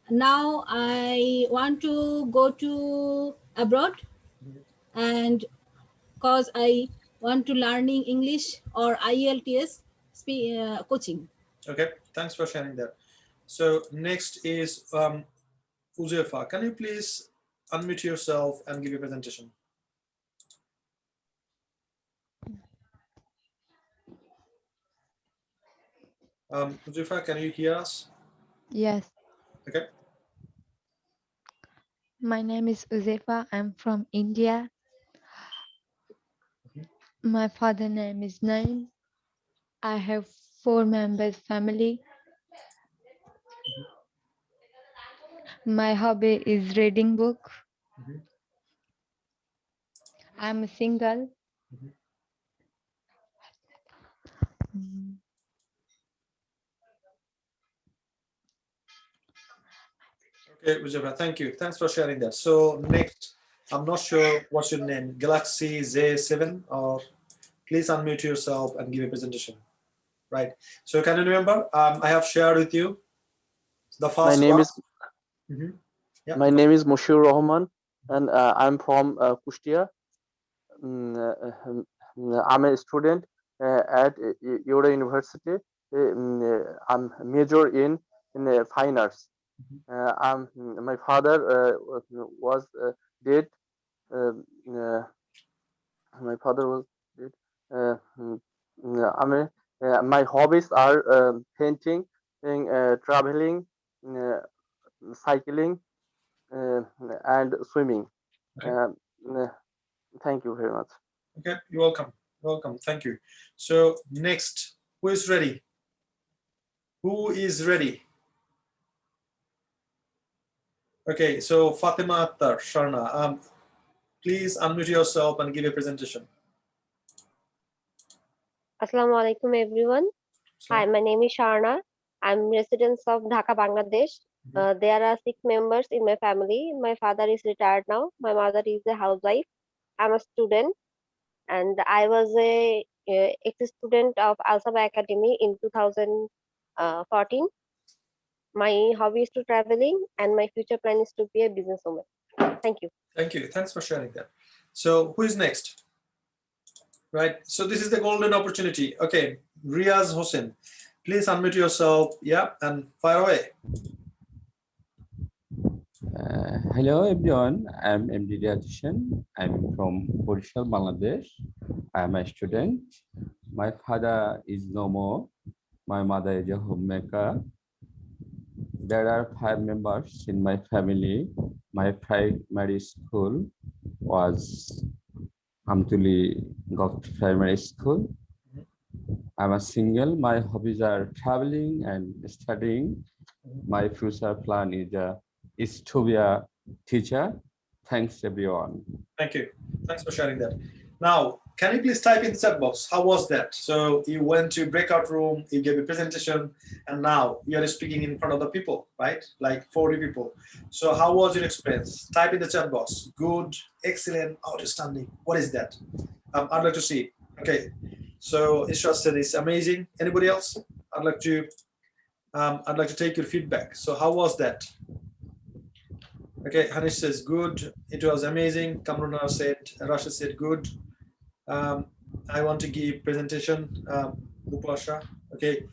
Now I want to go to abroad, and cause I want to learning English or IELTS coaching. Okay, thanks for sharing that. So next is Uzefa. Can you please unmute yourself and give your presentation? Uzefa, can you hear us? Yes. Okay. My name is Uzefa. I'm from India. My father name is Naim. I have 4 members family. My hobby is reading book. I'm single. Okay, Uzefa, thank you. Thanks for sharing that. So next, I'm not sure what's your name, Galaxy Z7, or please unmute yourself and give a presentation. Right. So can you remember? I have shared with you the My first name class. is Yeah, my name is Mushur Rahman, and I'm from Kushtia. I'm a student at Yoda University. I'm major in fine arts. My father was dead. My father was dead. My hobbies are painting, traveling, cycling, and swimming. Okay. Thank you very much. Okay, you're welcome. Welcome. Thank you. So next, who is ready? Who is ready? Okay, so Fatima Attar, Sharna, please unmute yourself and give a presentation. Assalamu alaikum everyone. Hi, my name is Sharna. I'm resident of Dhaka, Bangladesh. There are 6 members in my family. My father is retired now. My mother is a housewife. I'm a student, and I was a ex-student of Alsaba Academy in 2014. My hobby is to traveling, and my future plan is to be a businesswoman. Thank you. Thank you. Thanks for sharing that. So who is next? Right. So this is the golden opportunity. Okay, Riaz Hossein, please unmute yourself. Yeah, and fire away. Hello everyone, I'm MD Riaz Hossein. I'm from Borishal, Bangladesh. I'm a student. My father is no more. My mother is a homemaker. There are 5 members in my family. My primary school was Amtuli Govt Primary School. I'm a single. My hobbies are traveling and studying. My future plan is to be a teacher. Thanks everyone. Thank you. Thanks for sharing that. Now, can you please type in the chat box? How was that? So you went to breakout room, you gave a presentation, and now you're speaking in front of the people, right? Like 40 people. So how was your experience? Type in the chat box. Good, excellent, outstanding. What is that? I'd like to see. Okay. So Ishra said it's amazing. Anybody else? I'd like to take your feedback. So how was that? Okay, Hanish says good. It was amazing. Kamruna said, Rasha said good. I want to give presentation. Upasha. Okay.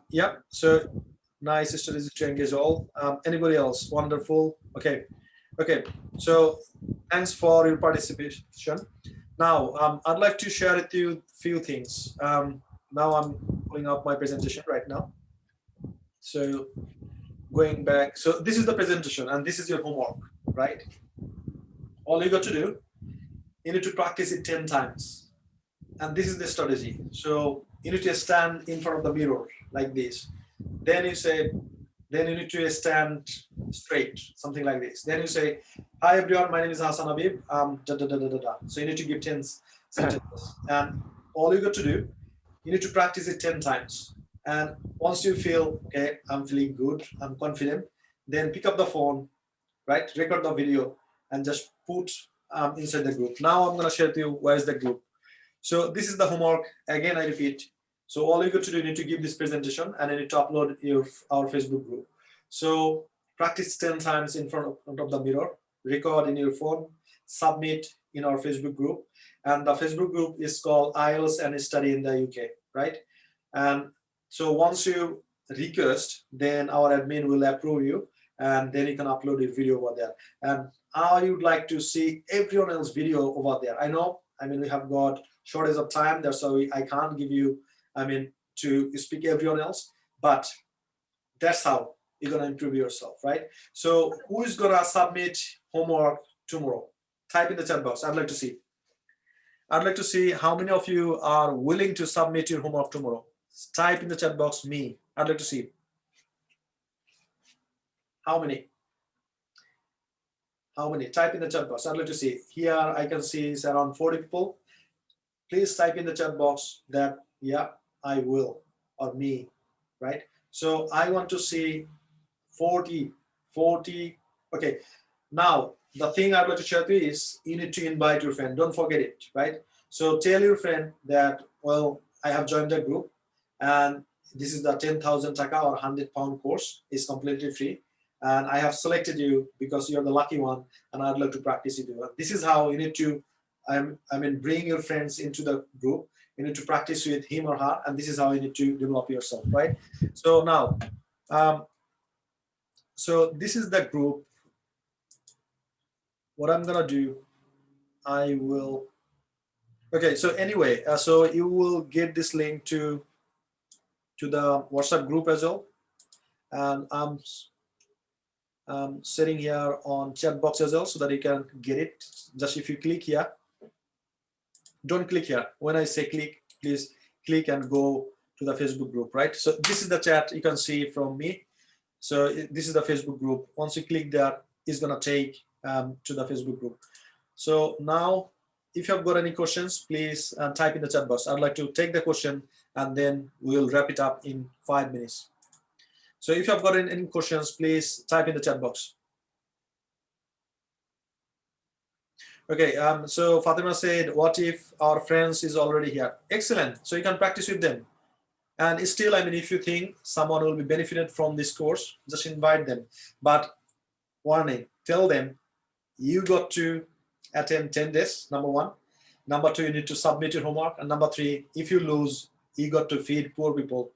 Yeah. So nice studies to engage all. Anybody else? Wonderful. Okay. Okay. So thanks for your participation. Now I'd like to share with you a few things. Now I'm pulling up my presentation right now. So going back, so this is the presentation and this is your homework, right? All you got to do, you need to practice it 10 times. And this is the strategy. So you need to stand in front of the mirror like this. Then you need to stand straight, something like this. Then you say, hi everyone, my name is Hassan Habib. So you need to give 10 sentences. And all you got to do, you need to practice it 10 times. And once you feel, okay, I'm feeling good, I'm confident, then pick up the phone, right? Record the video and just put inside the group. Now I'm going to share with you where is the group. So this is the homework. Again, I repeat. So all you got to do, you need to give this presentation and you need to upload our Facebook group. So practice 10 times in front of the mirror, record in your phone, submit in our Facebook group. And the Facebook group is called IELTS and Study in the UK, right? And so once you request, then our admin will approve you and then you can upload your video over there. And I would like to see everyone else's video over there. I know, we have got shortage of time there, so I can't give you, to speak everyone else, but that's how you're going to improve yourself, right? So who is going to submit homework tomorrow? Type in the chat box. I'd like to see. I'd like to see how many of you are willing to submit your homework tomorrow. Type in the chat box, me. I'd like to see. How many? How many? Type in the chat box. I'd like to see. Here I can see it's around 40 people. Please type in the chat box that, yeah, I will, or me, right? So I want to see 40. Okay. Now, the thing I'd like to share with you is you need to invite your friend. Don't forget it, right? So tell your friend that, well, I have joined the group and this is the 10,000 taka or 100 pound course. It's completely free. And I have selected you because you're the lucky one and I'd like to practice with you. This is how you need to, bring your friends into the group. You need to practice with him or her, and this is how you need to develop yourself, right? So now, so this is the group. What I'm gonna do, I will. Okay, so anyway, so you will get this link to the WhatsApp group as well, and I'm sitting here on chat box as well so that you can get it. Just if you click here, don't click here. When I say click, please click and go to the Facebook group, right? So this is the chat you can see from me. So this is the Facebook group. Once you click there, it's gonna take to the Facebook group. So now, if you have got any questions, please type in the chat box. I'd like to take the question and then we'll wrap it up in 5 minutes. So if you have got any questions, please type in the chat box. Okay, so Fatima said, what if our friends is already here? Excellent, so you can practice with them. And still, I mean, if you think someone will be benefited from this course, just invite them. But warning, tell them you got to attend 10 days, number one. Number two, you need to submit your homework. And number three, if you lose, you got to feed poor people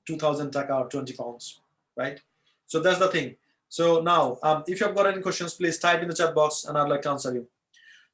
2,000 taka or 20 pounds, right? So that's the thing. So now, if you have got any questions, please type in the chat box and I'd like to answer you.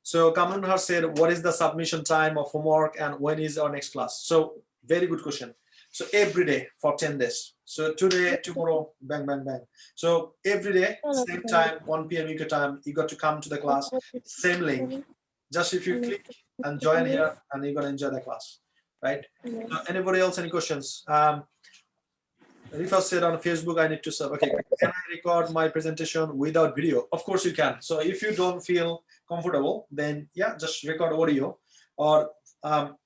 So Kamran has said, what is the submission time of homework and when is our next class? So very good question. So every day for 10 days. So today, tomorrow, bang, bang, bang. So every day, same time, 1 p.m. UK time, you got to come to the class, same link. Just if you click and join here and you're going to enjoy the class, right? So anybody else, any questions? Rifa said on Facebook, I need to sub. Okay, can I record my presentation without video? Of course you can. So if you don't feel comfortable, then yeah, just record audio or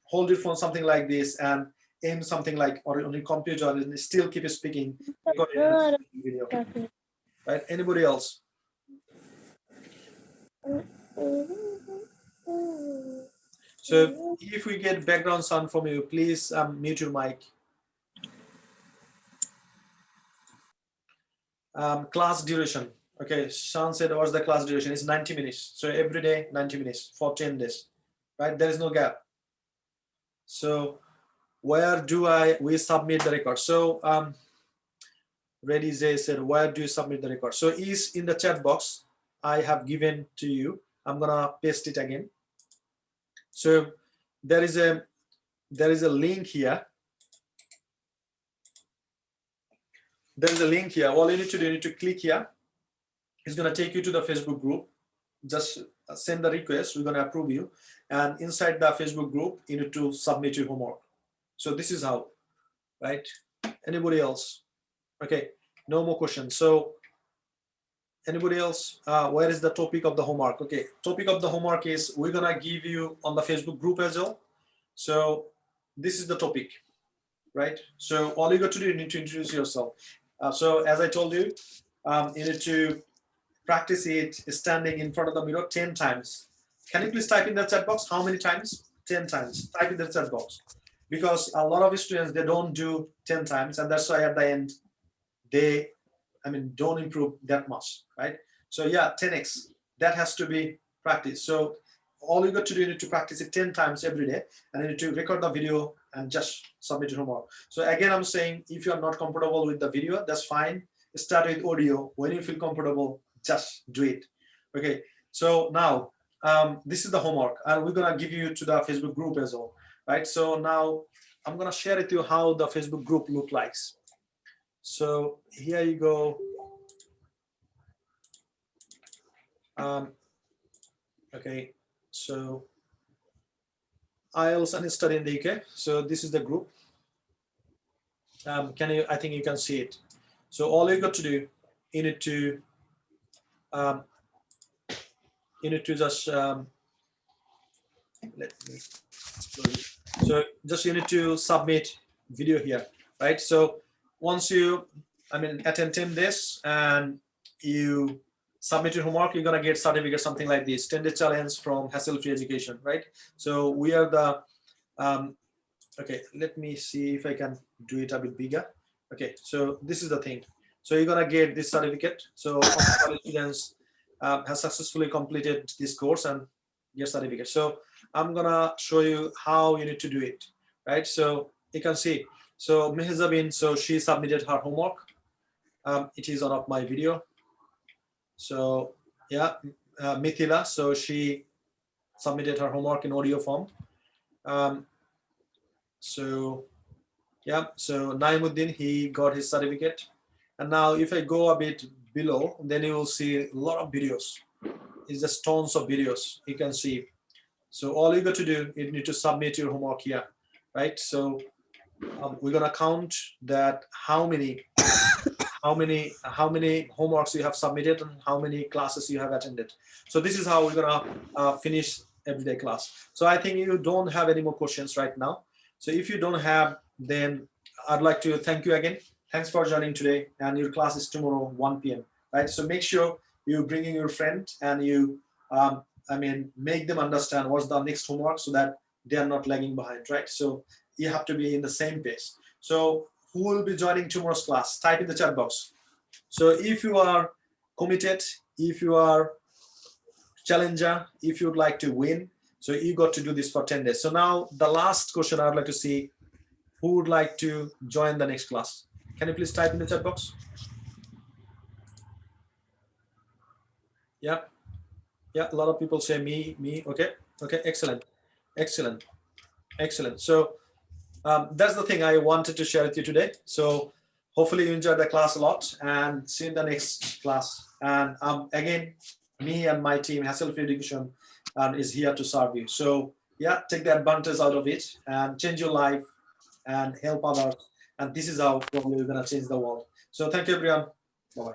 hold your phone something like this and aim something like or on your computer and still keep speaking. Record video. Right? Anybody else? So if we get background sound from you, please mute your mic. Class duration. Okay, Sean said, what's the class duration? It's 90 minutes. So every day, 90 minutes for 10 days, right? There is no gap. So where do we submit the record? So Reddy Zay said, where do you submit the record? So is in the chat box I have given to you. I'm gonna paste it again. So there is a link here. There is a link here. All you need to do, you need to click here. It's going to take you to the Facebook group. Just send the request. We're going to approve you. And inside the Facebook group, you need to submit your homework. So this is how, right? Anybody else? Okay, no more questions. So anybody else? Where is the topic of the homework? Okay, topic of the homework is we're going to give you on the Facebook group as well. So this is the topic, right? So all you got to do, you need to introduce yourself. So as I told you, you need to practice it standing in front of the mirror 10 times. Can you please type in the chat box? How many times? 10 times. Type in the chat box. Because a lot of students, they don't do 10 times. And that's why at the end, they, don't improve that much, right? So yeah, 10x, that has to be practiced. So all you got to do, you need to practice it 10 times every day. And you need to record the video and just submit your homework. So again, I'm saying if you're not comfortable with the video, that's fine. Start with audio. When you feel comfortable, just do it. Okay, so now this is the homework and we're gonna give you to the Facebook group as well, right? So now I'm gonna share with you how the Facebook group look like. So here you go. Okay, so IELTS and study in the UK. So this is the group. I think you can see it. So all you got to do, you need to just let me. So just you need to submit video here, right? So once you, attend 10 days and you submit your homework, you're gonna get certificate, something like this, 10-day challenge from hassle-free education, right? So we are the, okay, let me see if I can do it a bit bigger. Okay, so this is the thing. So you're gonna get this certificate. So college students has successfully completed this course and get certificate. So I'm gonna show you how you need to do it, right? So you can see, so Mehzabin, so she submitted her homework. It is on of my video. So yeah, Mithila, so she submitted her homework in audio form. So yeah, so Naimuddin, he got his certificate. And now if I go a bit below, then you will see a lot of videos. It's just tons of videos you can see. So all you got to do, you need to submit your homework here, right? So we're gonna count that how many homeworks you have submitted and how many classes you have attended. So this is how we're gonna finish everyday class. So I think you don't have any more questions right now. So if you don't have, then I'd like to thank you again. Thanks for joining today, and your class is tomorrow 1 p.m. right? So make sure you bring in your friend and you make them understand what's the next homework so that they are not lagging behind, right? So you have to be in the same pace. So who will be joining tomorrow's class? Type in the chat box. So if you are committed, if you are challenger, if you'd like to win, so you got to do this for 10 days. So now the last question I'd like to see, who would like to join the next class? Can you please type in the chat box? Yeah, a lot of people say me. Okay, excellent. So that's the thing I wanted to share with you today. So hopefully you enjoyed the class a lot, and see you in the next class. And again, me and my team, Hassle-Free Education, is here to serve you. So yeah, take the advantage out of it and change your life and help others. And this is how probably we're gonna change the world. So thank you, everyone. Bye-bye.